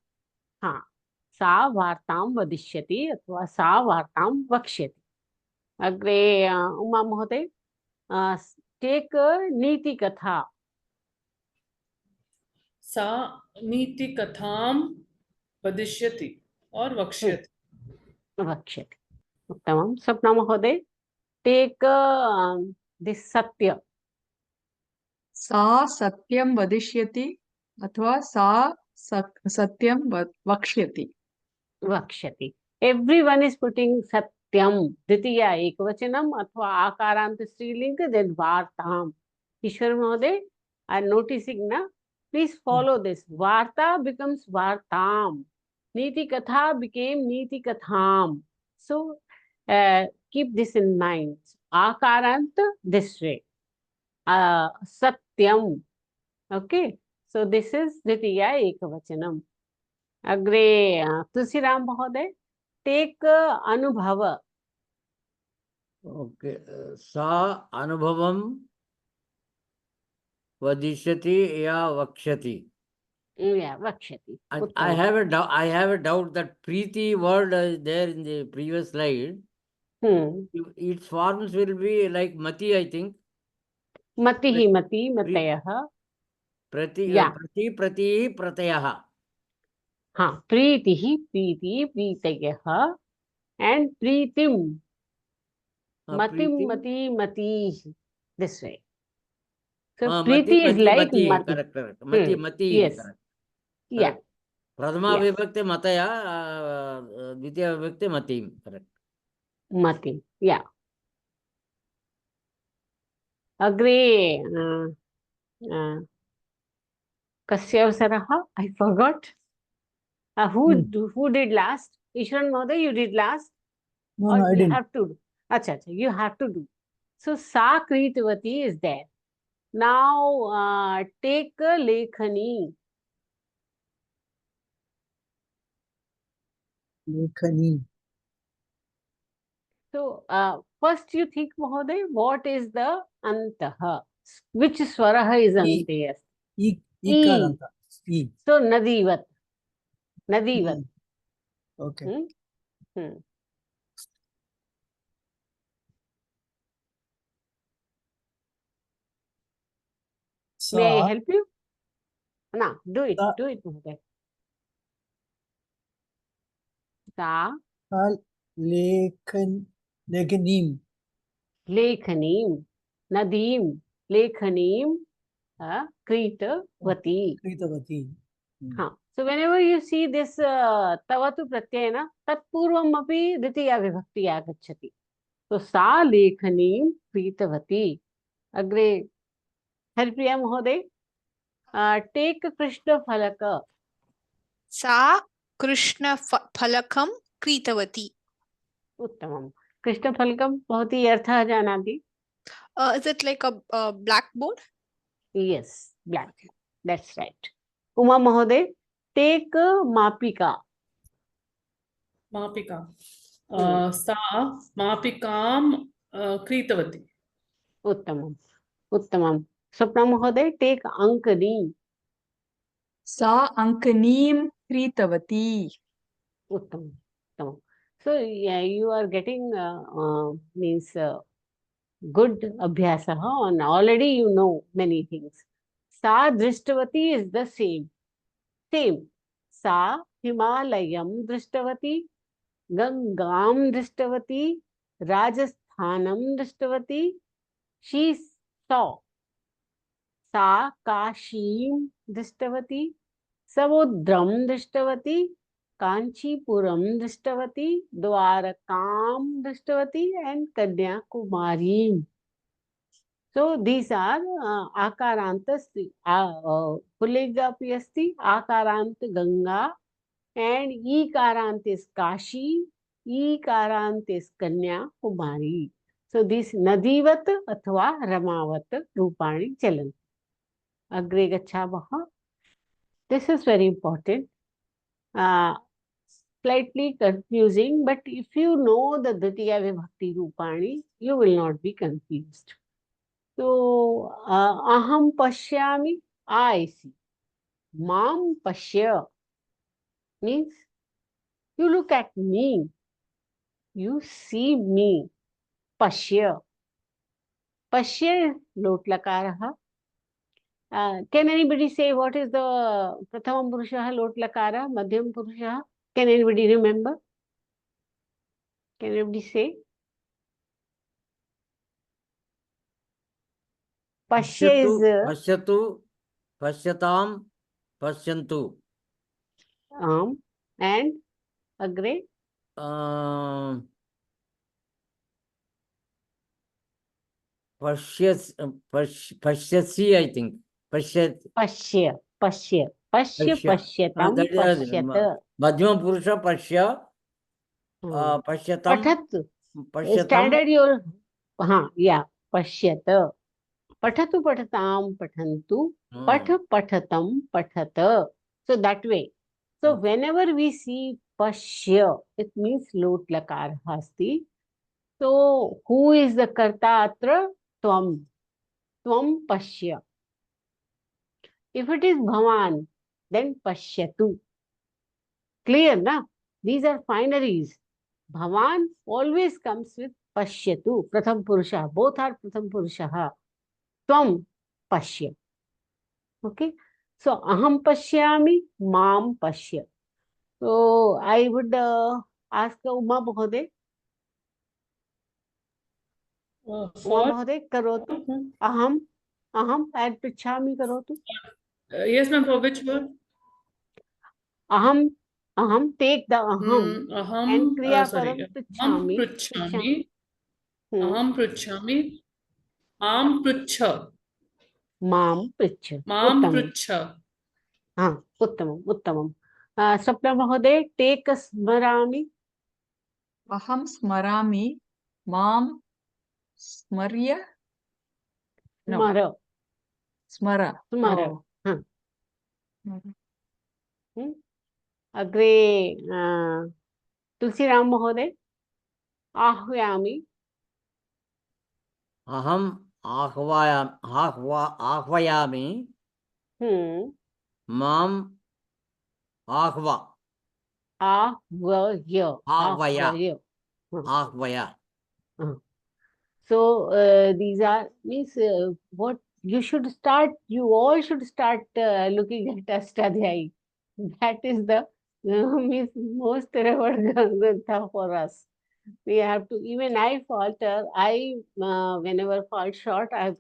सा वार्तां वदिष्यति अथवा सा वार्तां वक्ष्यति. अग्रे उमा महोदय, टेक नीति कथा. सा नीति कथां वदिष्यति और वक्ष्यति. वक्ष्यति. उत्तमं. स्वप्ना महोदय, टेक दिस सत्य. सा सत्यं वदिष्यति अथवा सा सत्यं वक्ष्यति. वक्ष्यति. Everyone is putting satyam, द्वितीया एकवचनम अथवा आकारांत स्त्रीलिंग, then vartam. ईश्वर महोदय, I am noticing na Please follow this. Varta becomes Vartam. Niti Katha became Niti Katham. So keep this in mind. Akarant this way. Satyam. Okay. So this is Dvitiya Ekavachanam. Agre Tulsiram Mahoday. Take Anubhava. Okay. Sa anubhavam vadishyati ya vakshati. Yeah, Vakshati. I have a doubt. I have a doubt that Preeti word is there in the previous slide. Its forms will be like Mati, I think. Matihi Mati Matayaha. Yeah. Prati Pratayaha. हाँ प्रीतिः प्रीति प्रीतयः and प्रीतिम matim Preetim. mati mati this way. So Mati, Preeti is like Mati. Mati. Correct. Mati. Yes. Correct. Yeah. Pradhama Yes. vibhakti mataya, Dvitiya vibhakti matim. Correct. Mati. Yeah. Agree. Kasya avsaraha? I forgot. Who did last? Ishwaran Mahoday, you did last? No, Or no, I you didn't. have to do? Acha, you have to do. So Sa Kritavati is there. Now take Lekhani. Lekhani. So first you think, Mahoday, what is the Antaha? Which Swaraha is Ante? Ikaranta. E. So Nadivat. Nadivat. Okay. May I Sa. help you? No, do it. Sa. Do it, Mahoday. Sa Lekhanim. Lekhanim. Nadim. Lekhanim. Kritavati. Kritavati. So whenever you see this Tavatu Pratyayana, tat purvam api Dvitiya Vibhakti agacchati. So Sa Lekhanim Kritavati. Agre. Haripriya Mahoday. Take Krishna Phalaka. Sa Krishna Phalakam Kritavati. Uttamam. Krishna Phalakam बहुत ही अर्थ जानाति. Is it like a blackboard? Yes, black. That's right. Uma Mahoday, take Mapika. Mapika. Sa Mapikam Kritavati. Uttamam. Uttamam. Swapna Mahoday, take Ankani. Sa Ankanim Kritavati. Uttamam. Uttamam. So yeah, you are getting means good abhyasa, and already you know many things. Sa Drishtavati is the same. Same. Sa Himalayam Drishtavati, Gangam Drishtavati, Rajasthanam Drishtavati. She saw. Sa Kashim Drishtavati, Samudram Drishtavati, Kanchipuram Drishtavati, Dwarakam Drishtavati, and Kanyakumari. So these are Akarantas, Pullega Piasti, Akarant Ganga, and Ikarant is Kashi, Ikarant is Kanyakumari. So this Nadivat athva Ramavat Rupani Chalan. Agre Gacchamaha. This is very important. Slightly confusing, but if you know the Dvitiya Vibhakti Rupani, you will not be confused. So, Aham Pashyami, I see. Mam Pashya means you look at me, you see me. Pashya. Pashya is Lot Lakaraha. Can anybody say what is the Prathamam Purushaha Lot Lakara, Madhyam Purushaha? Can anybody remember? Can anybody say? Pashya is Pashyatu, Pashyatam, Pashyantu. And Agre? Pashyasi, I think. Pashya. Pashya. Pashya, Pashya. pashyatam, That is pashyat. Madhyama Purusha Pashya. Hmm. Pashyatam. Pathat. Pashyatam. Standard your, yeah, pashyat. Pathatu, pathatam, pathantu. Patha, pathatam, pathat. So that way. So whenever we see pashya, it means lot lakar hasti. So who is the karta atra? Tvam. Tvam pashya. If it is bhavan, then pashyatu. Clear, na? These are finaries. Bhavan always comes with pashyatu, pratham purusha. Both are pratham purusha. Tvam pashya. Okay. So aham pashyami, mam pashya. So I would ask Uma Mahoday. Uma For Mahoday, karotu. Aham and prichhami karotu. yes, ma'am. For which word? Aham, take the aham. And kriya Sorry. karam Aham prichhami. pruchhami. Hmm. Aham pruchhami. Am pruchha. Mam prichha. Mam Uttamam. pruchha. Uttamam. Swapna Mahoday, take smarami. Aham smarami. Mam smarya. No. Smara. Smara. Smara. Oh. Agre Tulsiram Mahoday, ahvayami. Aham ahvayami. Mam ahva. Ahvaya. Ahvaya. Ahvaya. Ahvaya. So these are means what you should start. You all should start looking at Ashtadhyayi. That is the means most revered grantha for us. We have to. Even I falter. I whenever fall short, I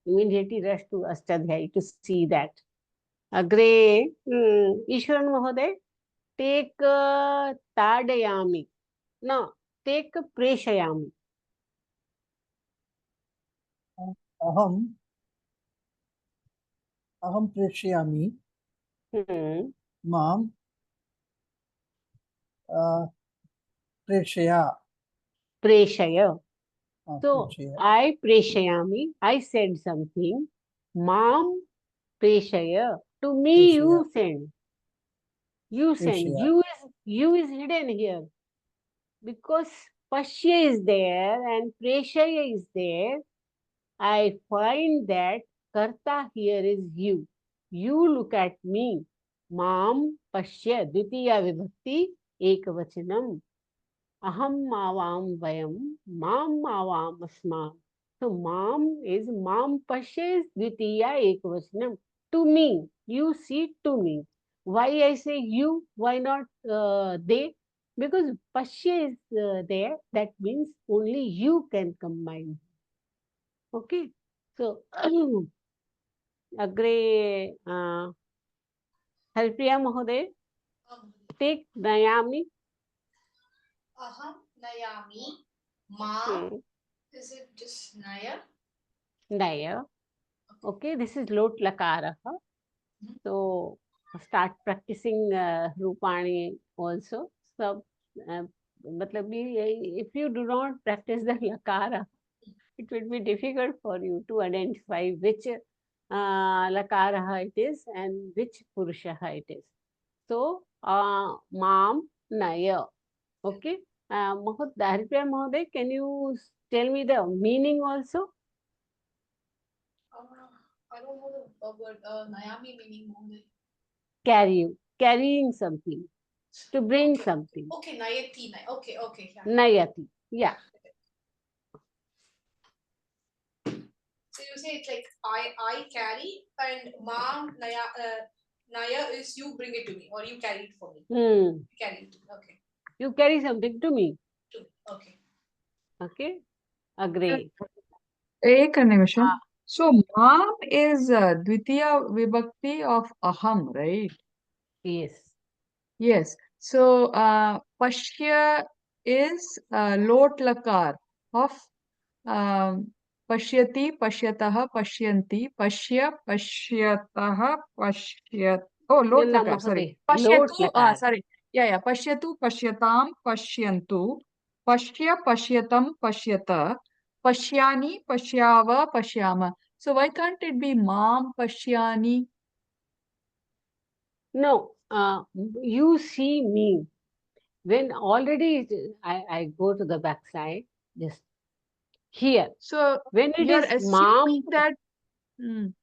immediately rush to Ashtadhyayi to see that. Agre Ishwaran Mahoday, take Tadayami. No, take Preshayami. Aham preshyami mam preshaya. Preshaya. So Preshaya. I preshayami. I said something. Mam preshaya. To me you send. You send. Preshaya. You is hidden here. Because Pashya is there and Preshaya is there. I find that Karta here is you. You look at me. Mam Pashya. Dvitiya Vibhakti Ekavachanam. Aham mavam vayam, mam mavam asmam. So mam is mam pashya is dvitiya ekavachanam. To me, you see to me. Why I say you? Why not they? Because pashya is there. That means only you can combine. Okay. So agre Harpriya Mahoday, take Nayami. Aham nayami. Mam. Is it just naya? Naya. Okay, this is lot lakara. So start practicing Rupani also. So, if you do not practice the lakara, it will be difficult for you to identify which lakara it is and which purusha it is. So, mam, naya. Okay. Harpriya Mahoday, can you tell me the meaning also? I don't know the word nayami meaning only. Carrying something, to bring something. Okay, nayati. Okay. Yeah. Nayati. Yeah. So you say it's like I carry and mom naya is you bring it to me or you carry it for me. You carry it to me. Okay. You carry something to me. Okay. Okay. Agree. Ek nimisham. So mam is dvitiya vibhakti of aham, right? Yes. Yes. So pashya is lot lakar of Pashyati, pashyatah, pashyanti, pashya, pashyatah, pashyat. Oh, lot Nanda lakar, sorry. Mahoday, lot Pashyatu, lakar. sorry. Yeah. Pashyatu, pashyatam, pashyantu, pashya, pashyatam, pashyata, pashyani, pashyava, pashyama. So why can't it be mam, pashyani? No, you see me. When already I go to the backside, just here. So When it you're is assuming mom, that.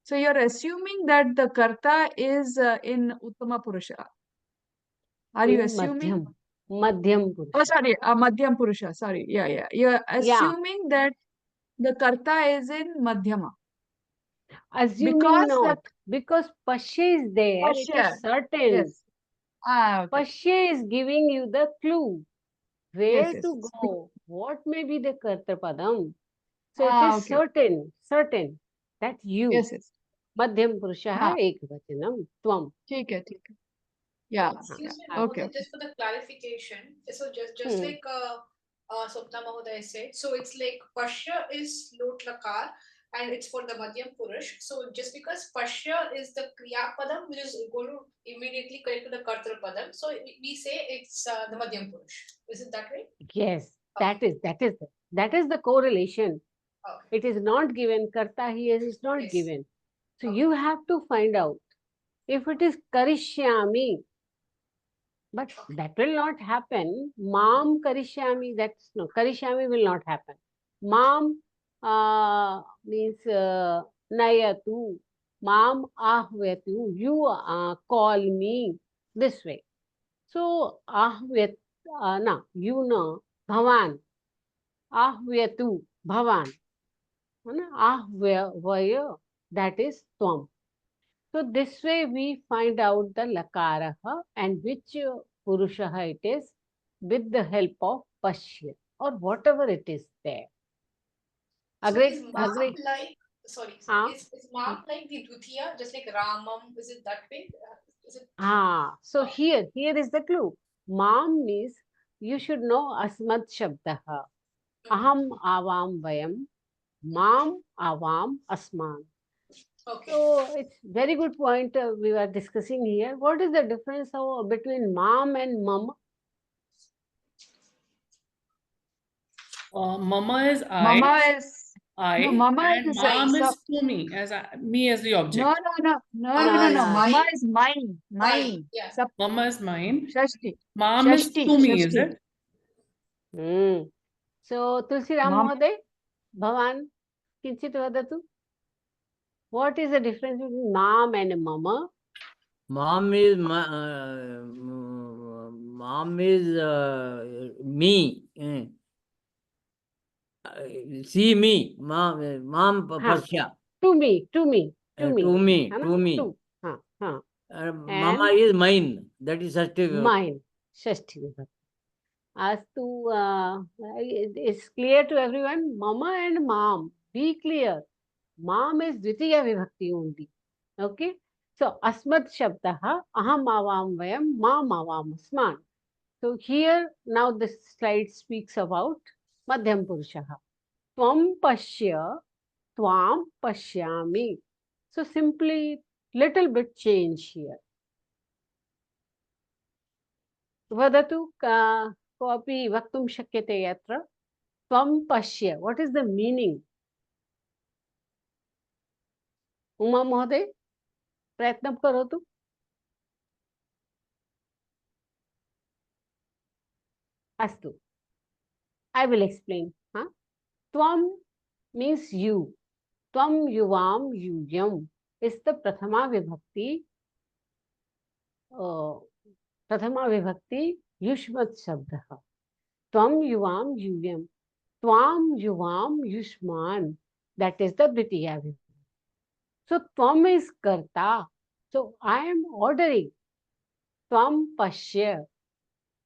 So you're assuming that the karta is in Uttama Purusha. Are you in assuming? Madhyam Oh, Purusha. sorry, Madhyam Purusha. Sorry, yeah. You're Yeah, assuming that the karta is in Madhyama assuming because not, because Pashya is there, it Pashya. is certain. Yes. Okay. Pashya is giving you the clue where Yes. to go, what may be the Kartapadam. So it is Okay. certain that you, Yes. Madhyam Purusha Ekvachanam, Tvam. ठीक है. Yeah. Excuse me, Okay. Mahoday, just for the clarification. So just like Swapna Mahoday said, so it's like Pashya is Lot Lakar and it's for the Madhyam Purush. So just because Pashya is the Kriya Padam, which is going to immediately connect to the Kartra Padam, so we say it's the Madhyam Purush. Is it that way? Yes, that is the correlation. Okay. It is not given, Karta here is not Yes. given. So Okay. you have to find out if it is Karishyami, but that will not happen. Mam Karishyami, that's no, Karishyami will not happen. Mam means Nayatu, Mam Ahvyatu, you call me this way. So Ahvyat, you know, Bhavan, Ahvyatu, Bhavan, Ahvaya, that is Tvam. So this way we find out the Lakaraha and which Purushaha it is with the help of Pashya or whatever it is there. So Agree? is Mam Agree? like, sorry, Ah. is Mam like the Dvitiya, just like Ramam? Is it that way? Is it? So here is the clue. Mam means you should know Asmad Shabdaha. Aham avam vayam, mam avam asman. Okay. So it's very good point we were discussing here. What is the difference between mam and mama? Mama is I. Mama is. I. No, Mama and is. mom is to me as me as the object. No. Mama is mine. Mine. Yeah. Mama is mine. Shashti. Mom is to me, is it? So Tulsi Ram Mom. Mahoday, Bhavan, Kinchit Vadatu. What is the difference between mom and mama? Mom is me. See me, mom Pashya. To me. To me. Mama is mine. That is Shashti Vibhakti. Mine. Shashti Vibhakti. As to it's clear to everyone, mama and mom. Be clear. Mom is Dvitiya Vibhakti only. Okay. So Asmat Shabdaha Aham Avam Vayam Mam Avam Asman. So here now this slide speaks about Madhyam Purushaha. Tvam Pashya, Tvam Pashyami. So simply little bit change here. Vadatu koapi vaktum shakyate yatra. Tvam Pashya. What is the meaning? Uma Mahoday, प्रयत्न करो तू. Astu. I will explain. Tvam means you. Tvam yuvam yuyam is the Prathama Vibhakti Yushmat Shabdaha. Tvam yuvam yuyam. Tvam yuvam yushman. That is the Dvitiya Vibhakti. So Tvam is Karta. So I am ordering. Tvam Pashya.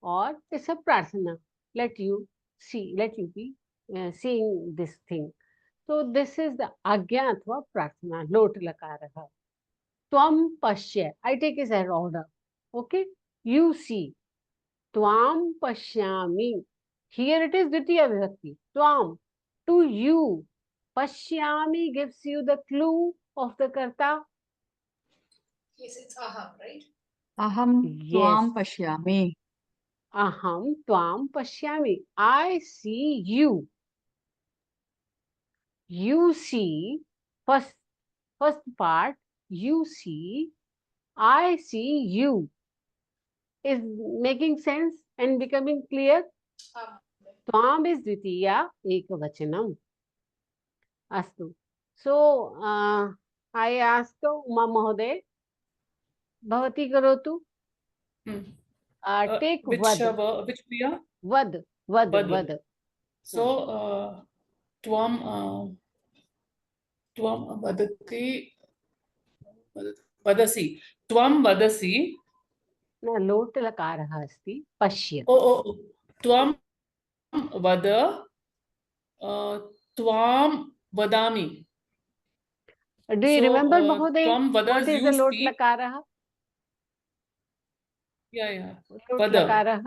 Or it's a prarthana. Let you be seeing this thing. So this is the Agya Athva Prarthana, Lot Lakaraha. Tvam Pashya. I take it as order. Okay? You see. Tvam Pashyami. Here it is Dvitiya Vibhakti. Tvam. To you. Pashyami gives you the clue of the karta. Yes, it's aham, right? Aham Yes. tvam pashyami. Aham tvam pashyami. I see you. You see, first part, you see, I see you. Is making sense and becoming clear? Aham. Tvam is dvitiya ekavachanam. Astu. So, I ask Uma Mahoday, bhavati karotu. Take Which vad. which kriya? Vad. So tvam tvam vadati vadasi. Tvam vadasi. न लोट लकारः अस्ति पश्य. Tvam vada tvam vadami. Do you remember, Mahoday, tvam vada what is the lot lakarah? Yeah. Lot Vada. lakarah.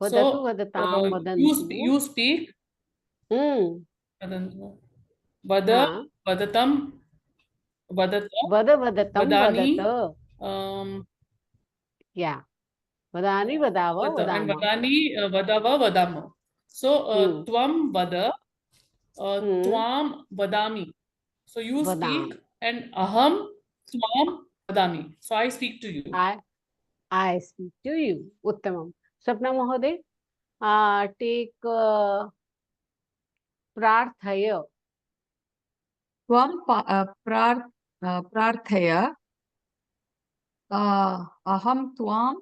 Vadatu vadatam vadantu. You speak. Vadantu. Vada vadatam vadata. Vada vadatam vadani. vadata. Yeah. Vadani vadava Vada. And vadama. vadani vadava vadama. So tvam vada tvam vadami. So you speak and aham tvam vadami. So I speak to you. I speak to you. Uttamam. Swapna Mahoday, take prarthaya. Tvam prarthaya. Aham tvam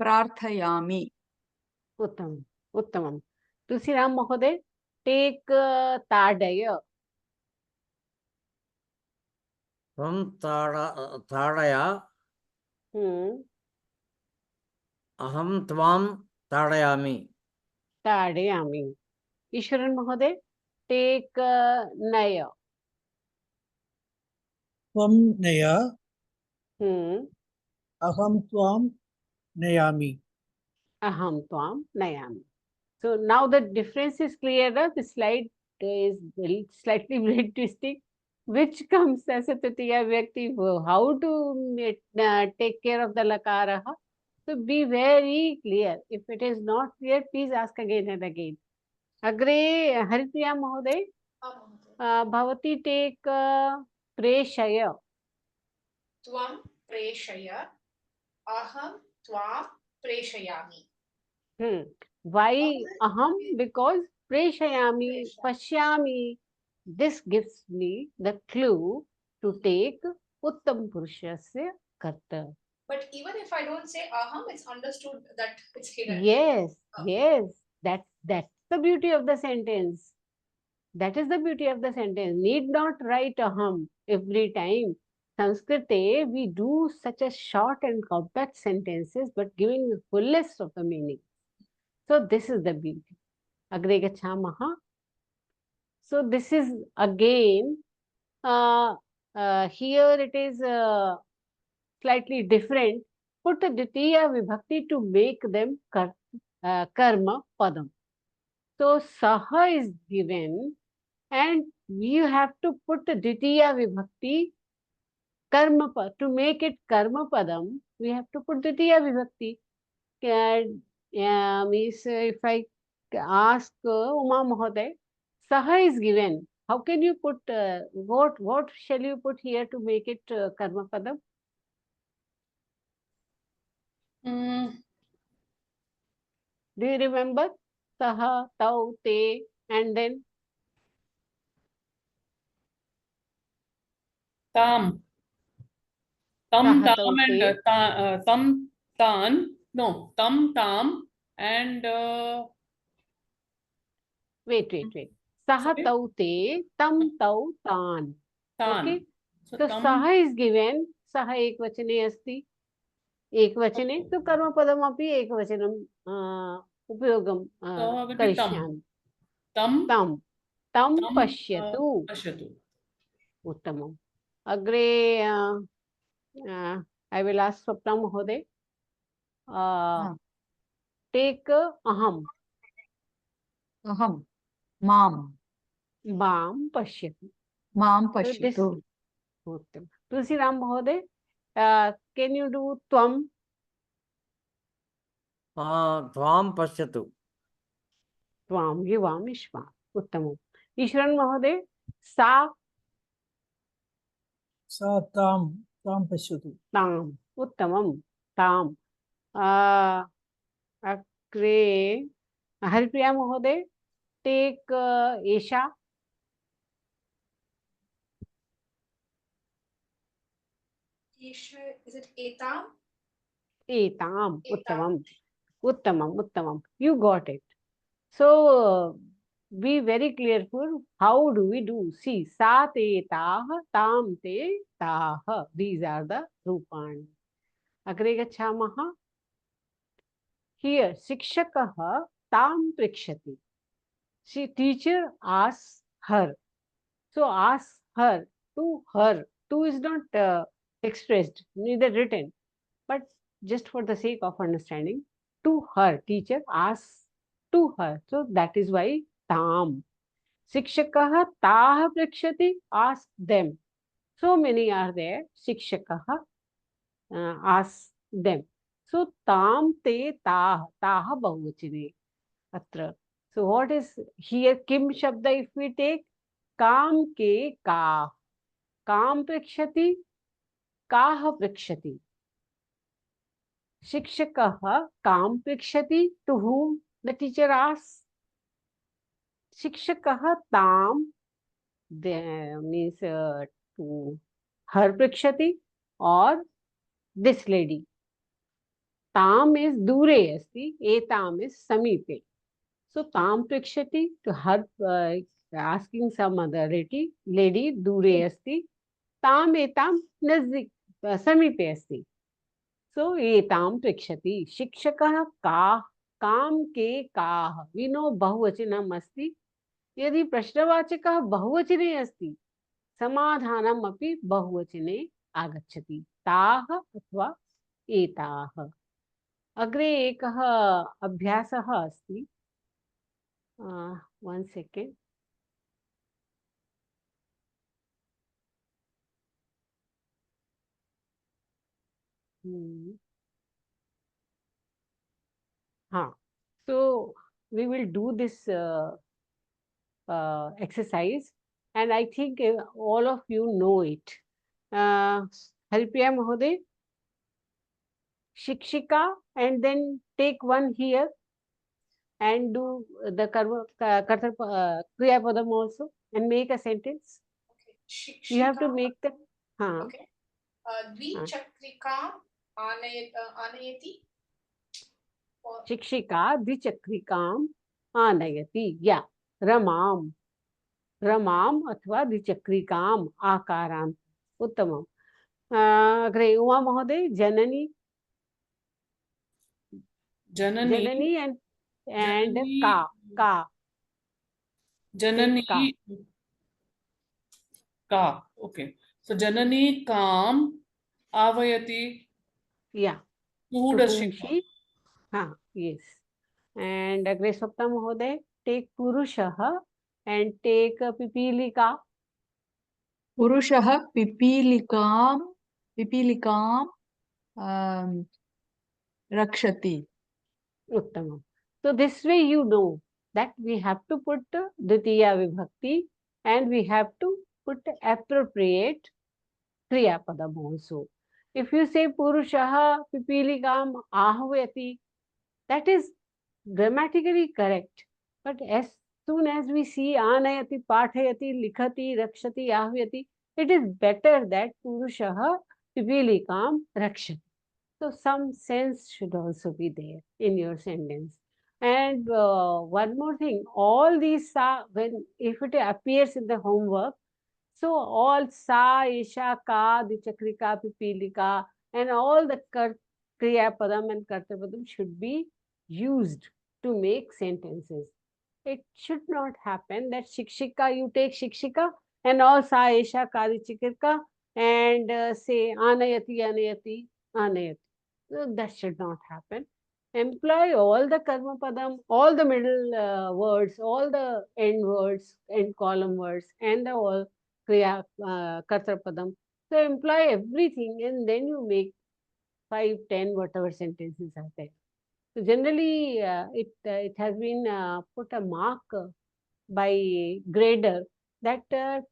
prarthayami. Uttamam. Tulsiram Mahoday, take tadaya. From tadaya. Aham tvam tadayami. Tadayami. Ishwaran Mahoday, take naya. Tvam naya. Aham tvam nayami. Aham tvam nayami. So now the difference is clear. The slide is slightly very twisting. Which comes as a Tatiya Vyakti? How to take care of the lakaraha? So be very clear. If it is not clear, please ask again and again. Agre Haripriya Mahoday, Bhavati take preshaya. Tvam preshaya. Aham tvam preshayami. Why aham? Because preshayami, pashyami. This gives me the clue to take Uttam Purushasya karta. But even if I don't say aham, it's understood that it's hidden. Yes. That's the beauty of the sentence. That is the beauty of the sentence. Need not write aham every time. Sanskrit, we do such a short and compact sentences, but giving the fullest of the meaning. So this is the beauty. Agre gachamaha. So this is again, here it is slightly different. Put a Ditiya Vibhakti to make them karma padam. So saha is given and you have to put a Ditiya Vibhakti karma to make it karma padam. We have to put Ditiya Vibhakti. Means if I ask Uma Mahoday, saha is given. How can you put, what shall you put here to make it karma padam? Do you remember? Saha, tau, te, and then? Tam. Tam, tam, and tam, tan. No, tam, tam, and wait. Saha, tau, te, tam, tau, tan. Okay. So saha is given. Saha ekvachane asti. Ekvachane. So karma padam api ekvachanam upyogam karishyami. Tam pashyatu. Uttamam. Agre I will ask Swapna Mahoday. Take aham. Aham. Mam. Mam pashyati. Mam So this pashyatu. Uttam. Tulsiram Mahoday, can you do tvam? Tvam pashyatu. Tvam, Yivam, Ishma. Uttamam. Ishwaran Mahoday, sa, Sa tam pashyatu. tam. Uttamam. Tam. Agre, Haripriya Mahoday, take Esha. Is it etam? Etam. Etam. Uttamam. Uttamam. Uttamam. You got it. So, be very careful. How do we do? See, sa te tah, tam te tah. These are the rupani. Agre gacchamaha. Here, shikshakah tam prikshati. She teacher asks her. So, ask her to her. To is not expressed, neither written, but just for the sake of understanding, to her. Teacher asks to her. So, that is why tam. Shikshakah tah prikshati, ask them. So many are there. Shikshakah ask them. So tam te tah, tah bahuvachine atra. So what is here kim shabda if we take? Kam ke ka. Kam prikshati, kah prikshati. Shikshakah kam prikshati, to whom the teacher asks. Shikshakah tam, means to her prikshati or this lady. Tam is dure asti, etam is samipe. So tam prikshati, to her asking some other lady dure asti. Tam etam nazdik samipe asti. So etam prikshati. Shikshakah ka, काम के काह. We know बहुवचनम अस्ति. यदि प्रश्नवाचकः बहुवचने अस्ति, समाधानम् अपि बहुवचने आगच्छति. ताः अथवा एताः. अग्रे एकः अभ्यासः अस्ति. 1 second. So we will do this exercise, and I think all of you know it. Haripriya Mahoday, Shikshika, and then take one here and do the Kartar Kriya Padam also and make a sentence. Okay. You have to Shikshika. make the. Okay. Dvichakrikam anayati. Shikshika Dvichakrikam Anayati. Yeah. Ramam. Ramam अथवा द्विचक्रिकाम आकाराम. उत्तमम. अग्रे उमा महोदय, जननी. Janani and Janani, ka. Janani ka. Okay. So Janani kam avayati. Yeah. To who does she come? Yes. And Agre Swapna Mahoday, take Purushah and take Pipilika. Purushah pipilikam rakshati. Uttamam. So this way you know that we have to put Dvitiya Vibhakti and we have to put appropriate Kriya Padam also. If you say Purushah Pipilikam Ahvayati, that is grammatically correct. But as soon as we see Anayati, Pathayati, Likhati, Rakshati, Ahvayati, it is better that Purushah Pipilikam Rakshati. So some sense should also be there in your sentence. And one more thing, all these sa, if it appears in the homework, so all sa, isha, ka, dichakrika, pipilika, and all the kriya padam and karta padam should be used to make sentences. It should not happen that shikshika, you take shikshika and all sa, isha, ka, dichakrika and say anayati, anayati, anayati. So that should not happen. employ all the karma padam, all the middle words, all the end words, end column words, and the all kriya karta padam. So employ everything, and then you make 5, 10, whatever sentences are there. So generally, it has been put a mark by grader that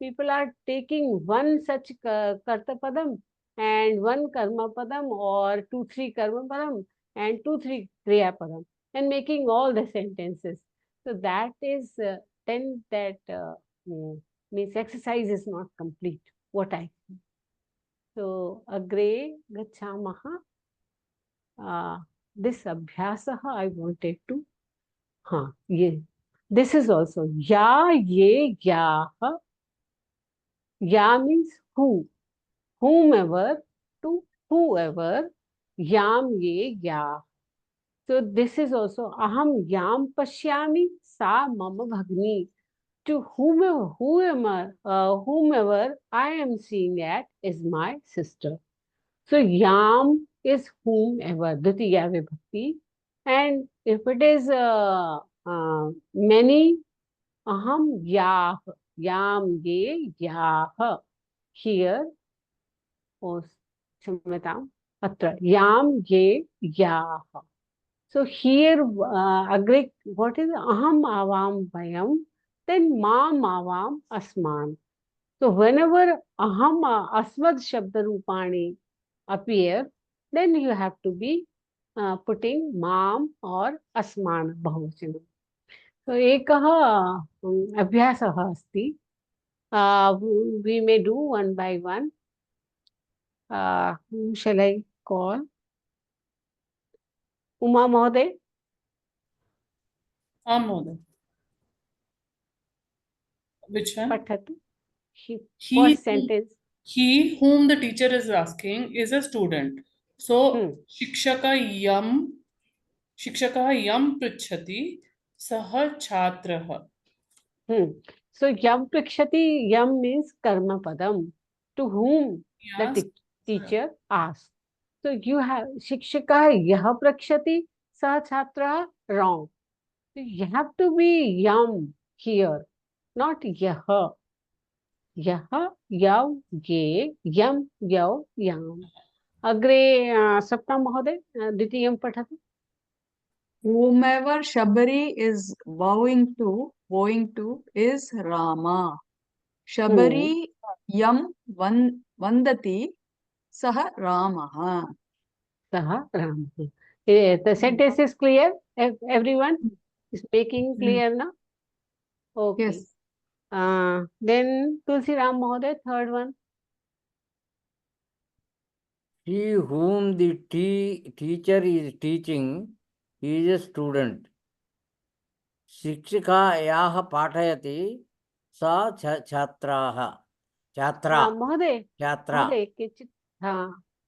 people are taking one such karta padam and one karma padam, or 2, 3 karma padam and 2, 3 kriya padam, and making all the sentences. So that is then that means exercise is not complete. What I see. So agre gachamaha. This abhyasaha I wanted to. Ye. This is also ya, ye, yaha. Ya means who, whomever, to whoever. Yam, ye, ya. So this is also aham yam pashyami sa mama bhagni. To whomever I am seeing at is my sister. So yam is whomever, Dvitiya Vibhakti. And if it is many, aham yah, yam ye yah. Here, oh, Shamatam, atra, yam ye yah. So here, agre, what is aham avam vayam, then mam avam asman. So whenever aham asmad shabda rupani appear, then you have to be putting mam or asman bahuvachanam. So ekah abhyasah asti. We may do one by one. Whom shall I call? Uma Mahoday? Mahoday. Which one? Pathatu. He, First sentence. He whom the teacher is asking is a student. So, Shikshaka yam pritchati saha chhatraha. So, yam prikshati, yam means karma padam, to whom the teacher asks. So, you have Shikshaka yaha prakshati saha chhatra, wrong. So, you have to be yam here, not yaha. Yaha, yav, ye, yam, yav, yam. Agre Saptam Mahoday, Dvitiyam Pathatu. Whomever Shabari is vowing to is Rama. Shabari yam vandati saha Ramaha. Saha Ramaha. The sentence is clear? Everyone is making clear now? Okay. Yes. Then Tulsi Ram Mahoday, third one. He whom the teacher is teaching is a student. Shikshikayaha pathayati sa chhatraha. Chhatra. Mahoday, Chhatra. किञ्चित्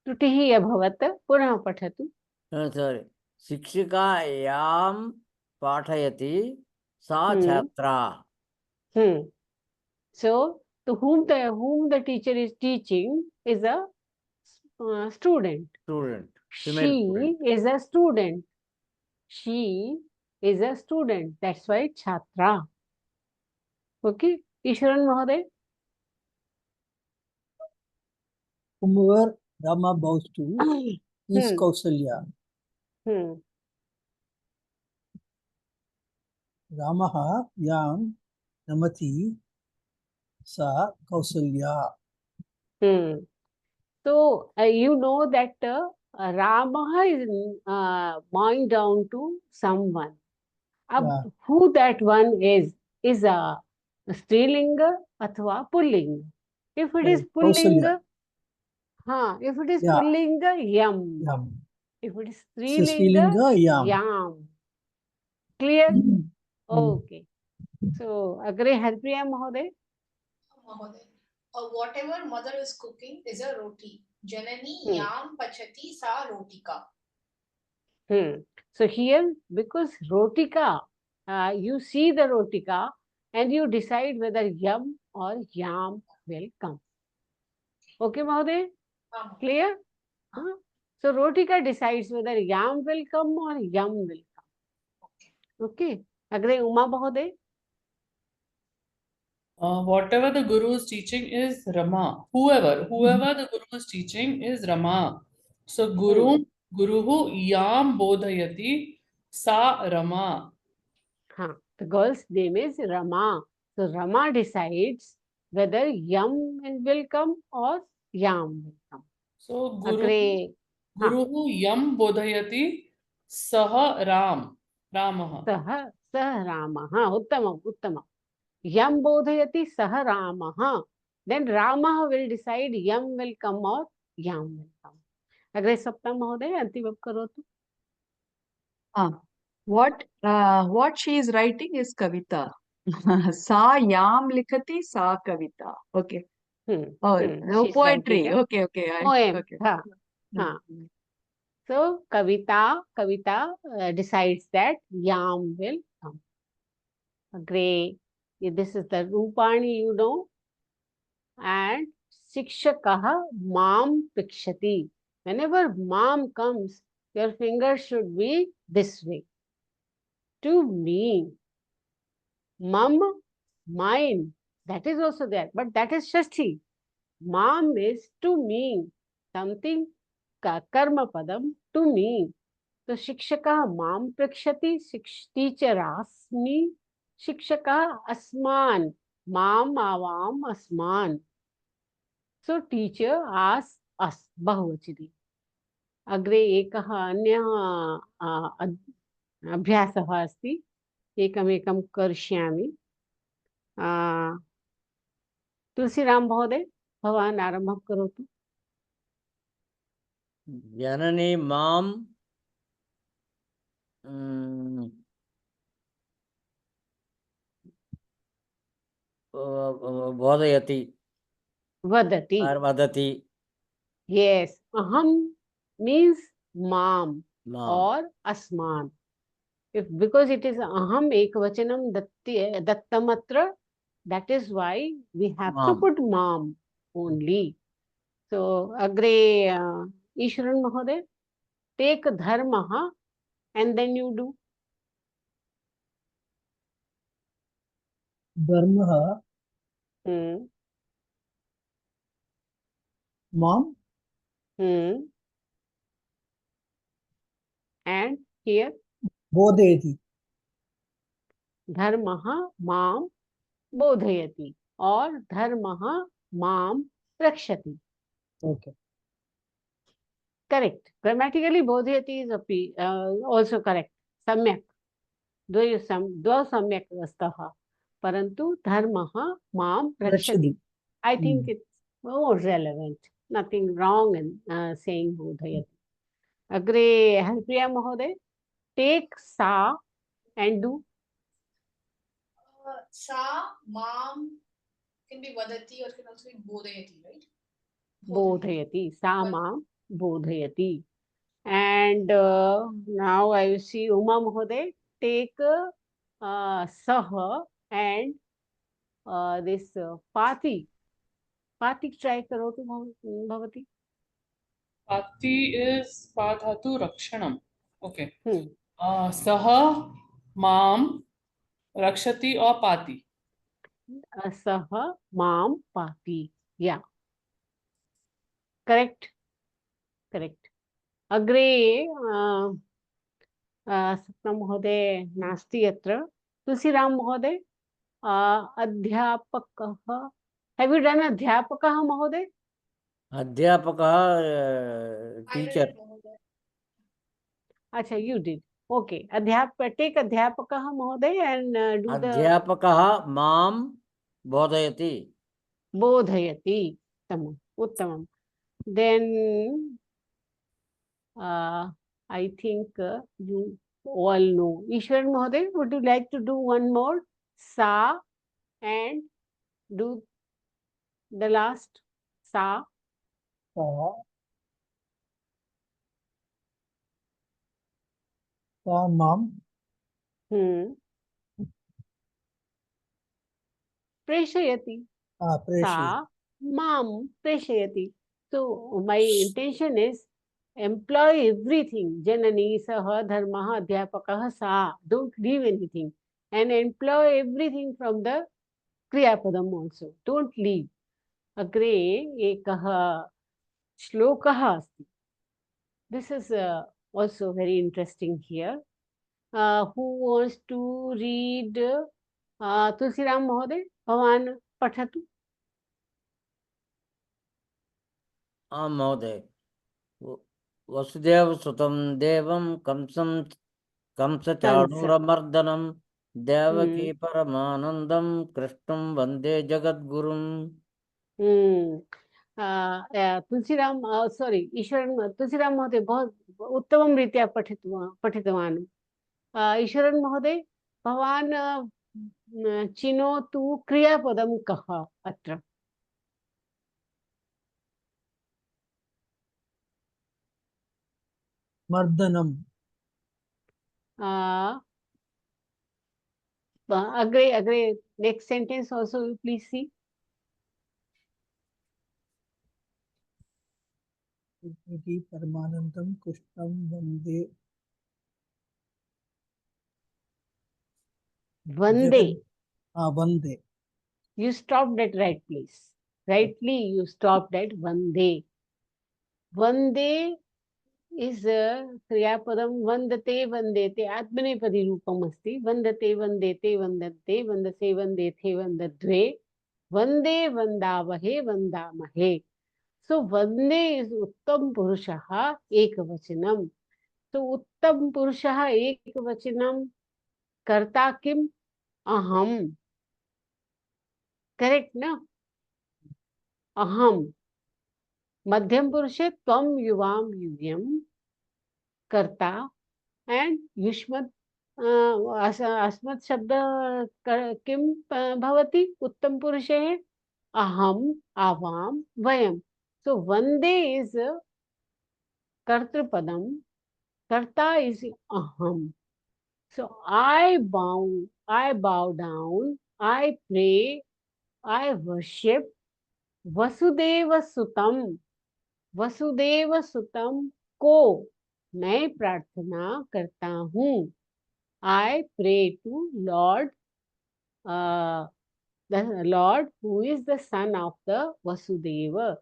त्रुटिः अभवत्, पुनः पठतु. Sorry. Shikshikayam pathayati sa chhatra. So, to whom the teacher is teaching is a student. She is a student. She is a student. That's why chhatra. Okay, Ishwaran Mahoday. Whomever Rama bows to is Kausalya. Ramaha yam namati sa Kausalya. So, you know that Rama is bowing down to someone. Who that one is a Strilinga athva Pullinga. If it is Pullinga, if it is Pullinga, yam. If it is Strilinga, yam. Clear? Okay. So, Agre Harpriya Mahoday. Mahoday. Whatever mother is cooking is a roti. Janani yam pachati sa rotika. So here, because rotika, you see the rotika and you decide whether yam or yam will come. Okay, Mahoday? Clear? So So Rotika decides whether yam will come or yum will come. Okay. Agre Uma Mahoday. Whatever the Guru is teaching is Rama. Whoever the Guru is teaching is Rama. So Guruhu yam bodhayati sa Rama. The girl's name is Rama. So Rama decides whether yum will come or yam will come. So Guruhu yam bodhayati sah Ram. Ramah. Sah Ramah. Uttamam, uttamam. Yam bodhayati sah Ramah. Then Ramah will decide yam will come or yam will come. Agre Saptam Mahoday, Antimam karo tu. What she is writing is Kavita. Sa yam likhati sa Kavita. Okay. No poetry. Okay. Poem. Okay. So Kavita decides that yam will come. Great. This is the Rupani, you know. And Shikshakaha mam pikshati. Whenever mam comes, your finger should be this way. To me. Mam, mine. That is also there. But that is Shashti. Mam is to me. Something karma padam to me. So Shikshaka mam prakshati. Teacher asks me. Shikshaka asman. Mam avam asman. So teacher asks us. Bahuvachini. Agre ekah anyah abhyasah asti. एकमेकं करिष्यामि. तुलसीराम महोदय, भवान् आरम्भं करोतु. जननी मां बोधयति. वदति. Or vadati. Yes, aham means mam or asman. Because it is aham ekvachanam dattamatra, that is why we have to put mam only. So agre Ishwaran Mahoday, take dharmaha and then you do. Dharmaha. Mom. And here Bodhayati. Dharmaha mam bodhayati or dharmaha mam rakshati. Okay. Correct. Grammatically bodhayati is also correct. Samyak. Dvau samyak astaha. Parantu dharmaha mam rakshati. I think it's more relevant. Nothing wrong in saying bodhayati. Agre Harpriya Mahoday, take sa and do. Sa, mam can be vadati or can also be bodhayati, right? Bodhayati. Sa mam bodhayati. And now I see Uma Mahoday, take sah and this pati. Pati try karo tu bhavati. Pati is padhatu rakshanam. Okay. Saha mam rakshati or pati. Saha mam pati. Yeah. Correct. Agre Sapna Mahoday nasti atra. Tulsiram Mahoday, adhyapakah. Have you done adhyapakah Mahoday? Adhyapaka, teacher. Acha, you did. Okay. Take adhyapakah Mahoday and do Adhyapakah mam bodhayati. Bodhayati. Uttamam. Then I think you all know. Ishwaran Mahoday, would you like to do one more? Sa and do the last sa. Sa mam. Preshayati. Sa mam preshayati. So my intention is employ everything. Janani, saha, dharmaha, adhyapakaha, sa. Don't leave anything. And employ everything from the Kriya Padam also. Don't leave. Agre ekaha shlokaha asti. This is also very interesting here. Who wants to read Tulsiram Mahoday? Bhavan Pathatu. महोदय वसुदेव सुतं देवं कंसचाणूरमर्दनं देवकी परमानंदम कृष्णं वंदे जगद्गुरुम्। Tulsiram sorry Eswaran Tulsiram महोदय बहुत उत्तमं रीत्या पठितवान्। ईश्वरन महोदय भवान् चिनोतु क्रियापदं कः अत्र? मर्दनम। अग्रे next sentence also please see. की परमानंदम कृष्णम वंदे वंदे। वंदे। You stopped at right place. Rightly you stopped at vande. Vande is kriyapadam vandate vandete atmanepadi rupam asti. Vandate vandete vandate vandase vandethe vandadve vande vandavahe vandamahe. So vande is uttam purushaha ekavachanam. So uttam purushaha ekavachanam karta kim? Aham. Correct na? Aham. मध्यम पुरुषे त्वं युवाम युव्यम कर्ता and युष्मत् अस्मत् शब्द किं भवति? उत्तम पुरुषे अहम आवाम वयम। सो वंदे इज कर्तृपदम, कर्ता इज अहम। सो आई bow down, I pray, I worship Vasudev सुतम। Vasudev सुतम को मैं प्रार्थना करता हूँ। I pray to Lord, the Lord who is the son of the Vasudeva.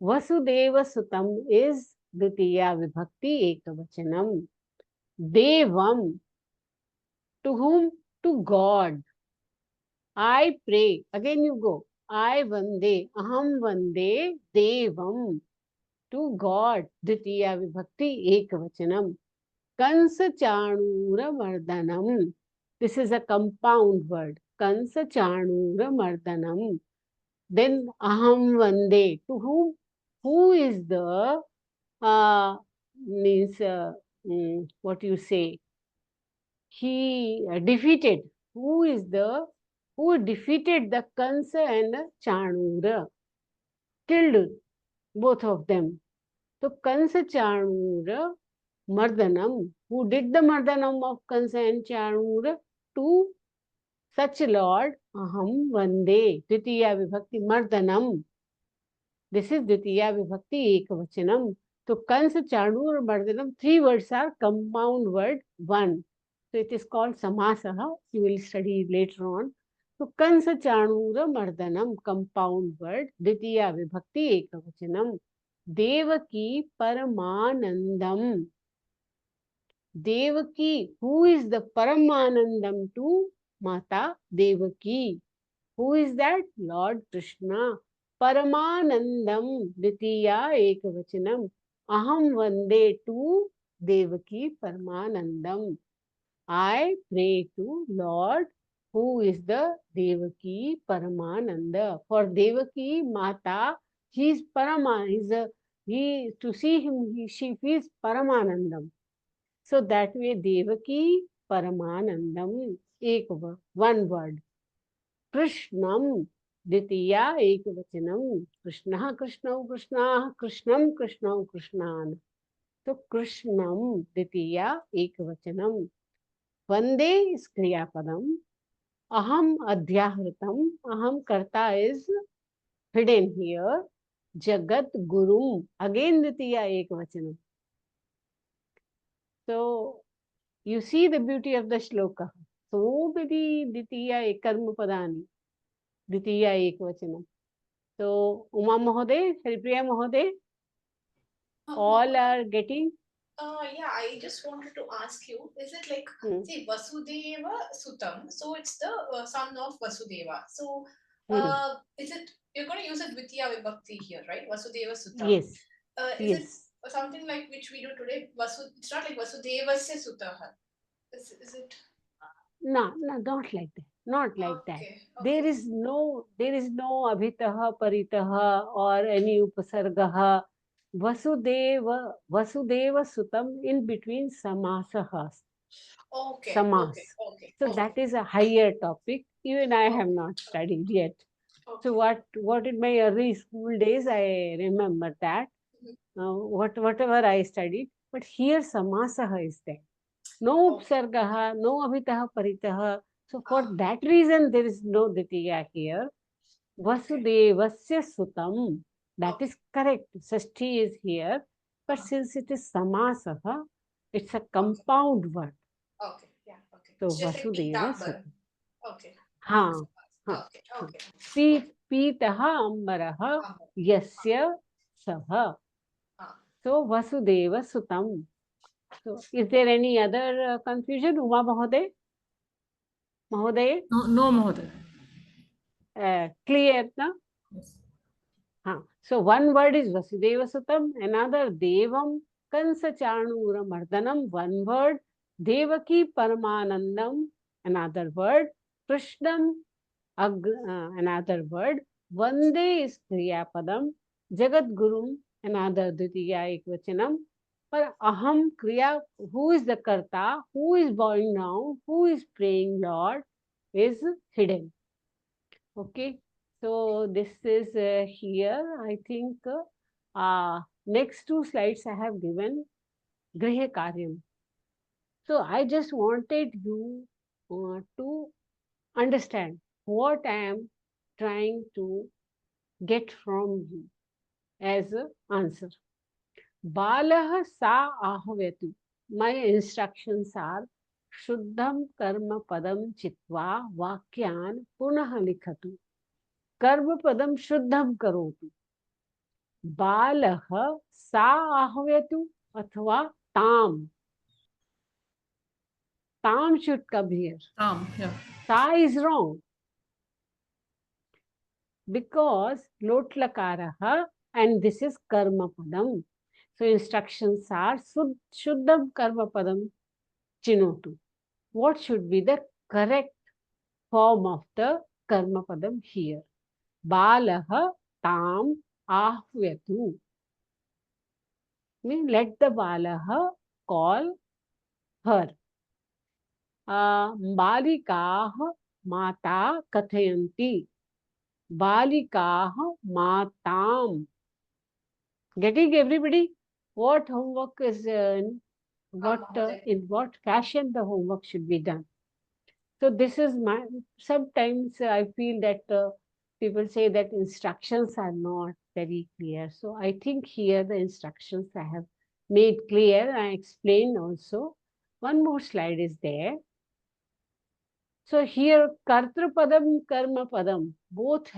Vasudeva Sutam is Dvitiya Vibhakti Ekavachanam. Devam, to whom? To God. I pray, again you go. I vande, aham vande devam. To God, Dvitiya Vibhakti Ekavachanam. Kansa Chanura Mardanam. This is a compound word. Kansa Chanura Mardanam. Then Aham Vande. To whom? Who is the, what you say? He defeated. Who defeated the Kansa and Chanura? Killed both of them. So Kansa Chanura Mardanam. Who did the Mardanam of Kansa and Chanura? To such Lord Aham Vande. Dvitiya Vibhakti Mardanam. This is Dvitiya Vibhakti Ekavachanam. So Kansa Chanura Mardanam, three words are compound word one. So it is called Samasaha. You will study later on. So Kansa Chanura Mardanam, compound word. Dvitiya Vibhakti Ekavachanam. Devaki Paramanandam. Devaki, who is the Paramanandam to Mata Devaki? Who is that? Lord Krishna. Paramanandam, Dvitiya Ekavachanam. Aham Vande to Devaki Paramanandam. I pray to Lord who is the Devaki Paramananda. For Devaki Mata, he is to see him, she feels Paramanandam. So that way Devaki Paramanandam, one word. Krishnam, Dvitiya Ekavachanam. Krishna, Krishna, Krishna, Krishnam, Krishna, Krishnan. So Krishnam, Dvitiya Ekavachanam. Vande is Kriyapadam. Aham Adhyahritam. Aham Karta is hidden here. Jagat Gurum. Again Dvitiya Ekavachanam. So you see the beauty of the shloka. So many Ditiya Karma Padani, Ditiya Ekvachanam. So Uma Mahoday, Haripriya Mahoday, all are getting. Yeah, I just wanted to ask you, is it like, see, Vasudeva Sutam, so it's the son of Vasudeva. So, is it, you're going to use it Dvitiya Vibhakti here, right? Vasudeva Sutam. Yes. Is Yes. it something like which we do today? It's not like Vasudevasya Sutaha. Is it? No, not like that. Not like that. Okay. There is no abhitaha, paritaha, or any upasargaha. Vasudeva Sutam, in between samasahas. Okay. Samas. Okay. So that is a higher topic. Even I have not studied yet. So what in my early school days I remember that. Whatever I studied, but here samasaha is there. No upsargaha, no abhitaha paritaha. So for that reason there is no Ditiya here. Vasudevasya Sutam. That is correct. Sashti is here. But since it is samasaha, it's a compound word. Okay. Yeah. Okay. So It's just like Vasudeva Pitambar. Sutam. Okay. Okay. Pitaha ambaraha yasya saha. So Vasudeva Sutam. So is there any other confusion? Uma Mahoday? Mahoday? No, Mahoday. Clear, na? Yes. So one word is Vasudeva Sutam, another Devam Kansa Chanura Mardanam, one word, Devaki Paramanandam, another word, Krishnam, another word, Vande is Kriyapadam, Jagat Gurum, another Dvitiya Ekvachanam, but Aham Kriya, who is the Karta, who is bowing down, who is praying Lord, is hidden. Okay, so this is here, I think, next two slides I have given, Griha Karyam. So I just wanted you to understand what I am trying to get from you as an answer. Balah sa ahvatu. My instructions are Shuddham karma padam chitva vakyan punah likhatu. Karma padam shuddham karotu. Balah sa ahvatu athva tam. Tam should come here. Yeah. Sa is wrong. Because lot lakaraha and this is karma padam. So instructions are shuddham karma padam chinotu. What should be the correct form of the karma padam here? Balaha tam ahvyatu. Mean let the balaha call her. Balikah mata kathayanti. Balikah matam. Getting everybody? What homework is in what fashion the homework should be done? So this is my, sometimes I feel that people say that instructions are not very clear. So I think here the instructions I have made clear. I explained also. One more slide is there. So here Kartra Padam, Karma Padam, both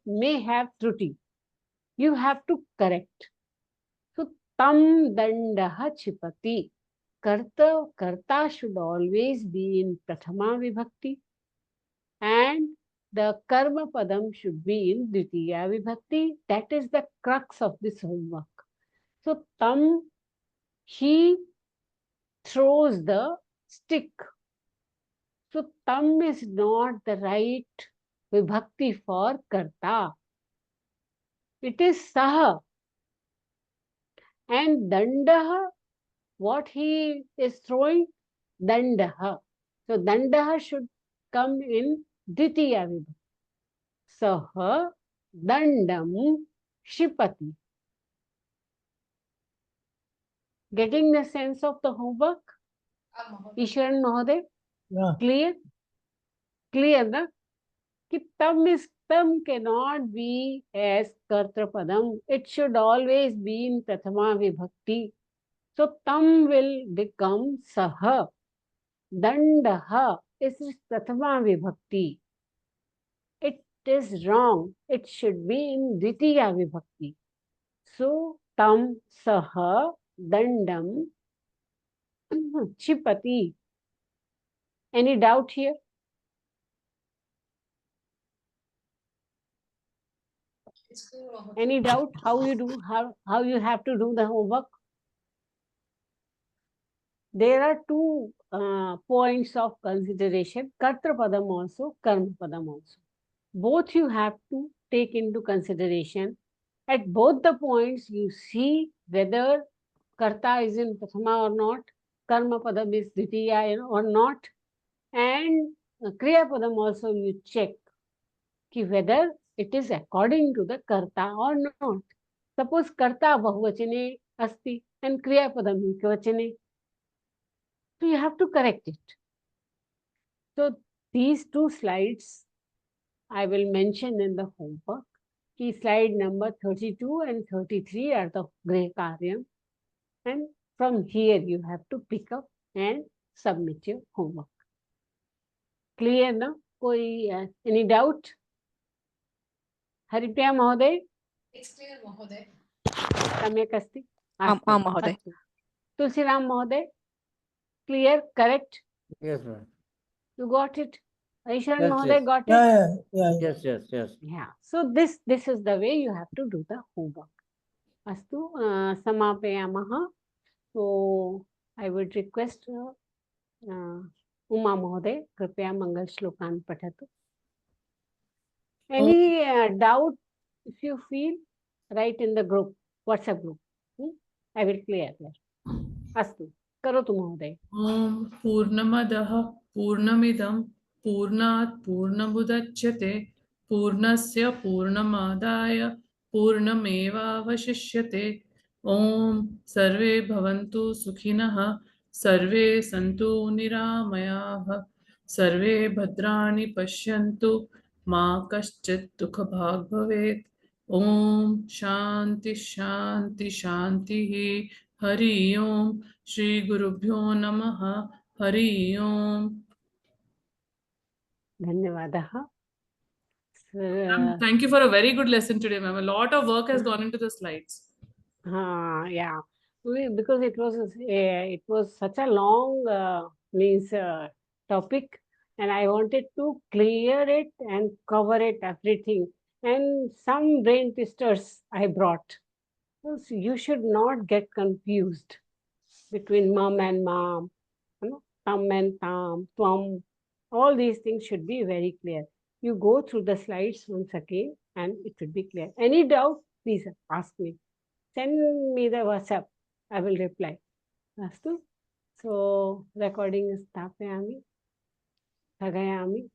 may have truti. You have to correct. So tam dandaha chipati. Karta should always be in Prathama Vibhakti. And the Karma Padam should be in Dvitiya Vibhakti. That is the crux of this homework. So tam, he throws the stick. So tam is not the right Vibhakti for Karta. It is Saha. And Dandaha, what he is throwing? Dandaha. So Dandaha should come in Dvitiya Vibhakti. Saha Dandam Shipati. Getting the sense of the homework? Ishwaran Mahoday? Yeah. Clear? Clear, na? Ki tam cannot be as Kartra Padam. It should always be in Prathama Vibhakti. So tam will become saha. Dandaha is prathama vibhakti. It is wrong. It should be in dvitiya vibhakti. So tam saha dandam chipati. Any doubt here? It's clear, Mahoday. Any doubt how you do, how you have to do the homework? There are two points of consideration, Kartra Padam also, Karma Padam also. Both you have to take into consideration. At both the points, you see whether Karta is in Prathama or not, Karma Padam is Dvitiya or not, and Kriya Padam also you check ki whether it is according to the Karta or not. Suppose Karta Bahuvachane asti and Kriya Padam Ekavachane. So you have to correct it. So these two slides I will mention in the homework. Key slide number 32 and 33 are the Greh Karyam. And from here you have to pick up and submit your homework. Clear na? Koi any doubt? Haripriya Mahoday? It's clear, Mahoday. Samyak asti? Mahoday. Tulsiram Mahoday? Clear? Correct? Yes, ma'am. You got it? Aisharan Yes, Mahoday yes. got it? Yeah. Yes. Yeah. So this is the way you have to do the homework. Astu samapayamaha. So I would request Uma Mahoday, कृपया मंगल श्लोकान पठतु. Any doubt if you feel, write in the group, WhatsApp group. I will clear that. Astu, करोतु महोदय. ॐ पूर्णमदः पूर्णमिदं पूर्णात् पूर्णमुदच्यते पूर्णस्य पूर्णमादाय पूर्णमेवावशिष्यते. ॐ सर्वे भवन्तु सुखिनः सर्वे सन्तु निरामयाः सर्वे भद्राणि पश्यन्तु मा कश्चित् दुःखभाग् भवेत्. ॐ शान्ति शान्ति शान्तिः. हरि ओम. श्री गुरुभ्यो नमः. हरि ओम. धन्यवादः. Thank you for a very good lesson today, ma'am. A lot of work has gone into the slides. Yeah, because it was such a long topic, and I wanted to clear it and cover it everything, and some brain twisters I brought. So you should not get confused between mum and mom, tam and tam, tvam. All these things should be very clear. You go through the slides once again and it should be clear. Any doubt, please ask me. Send me the WhatsApp. I will reply. Astu. So recording is स्थापयामि, स्थगयामि.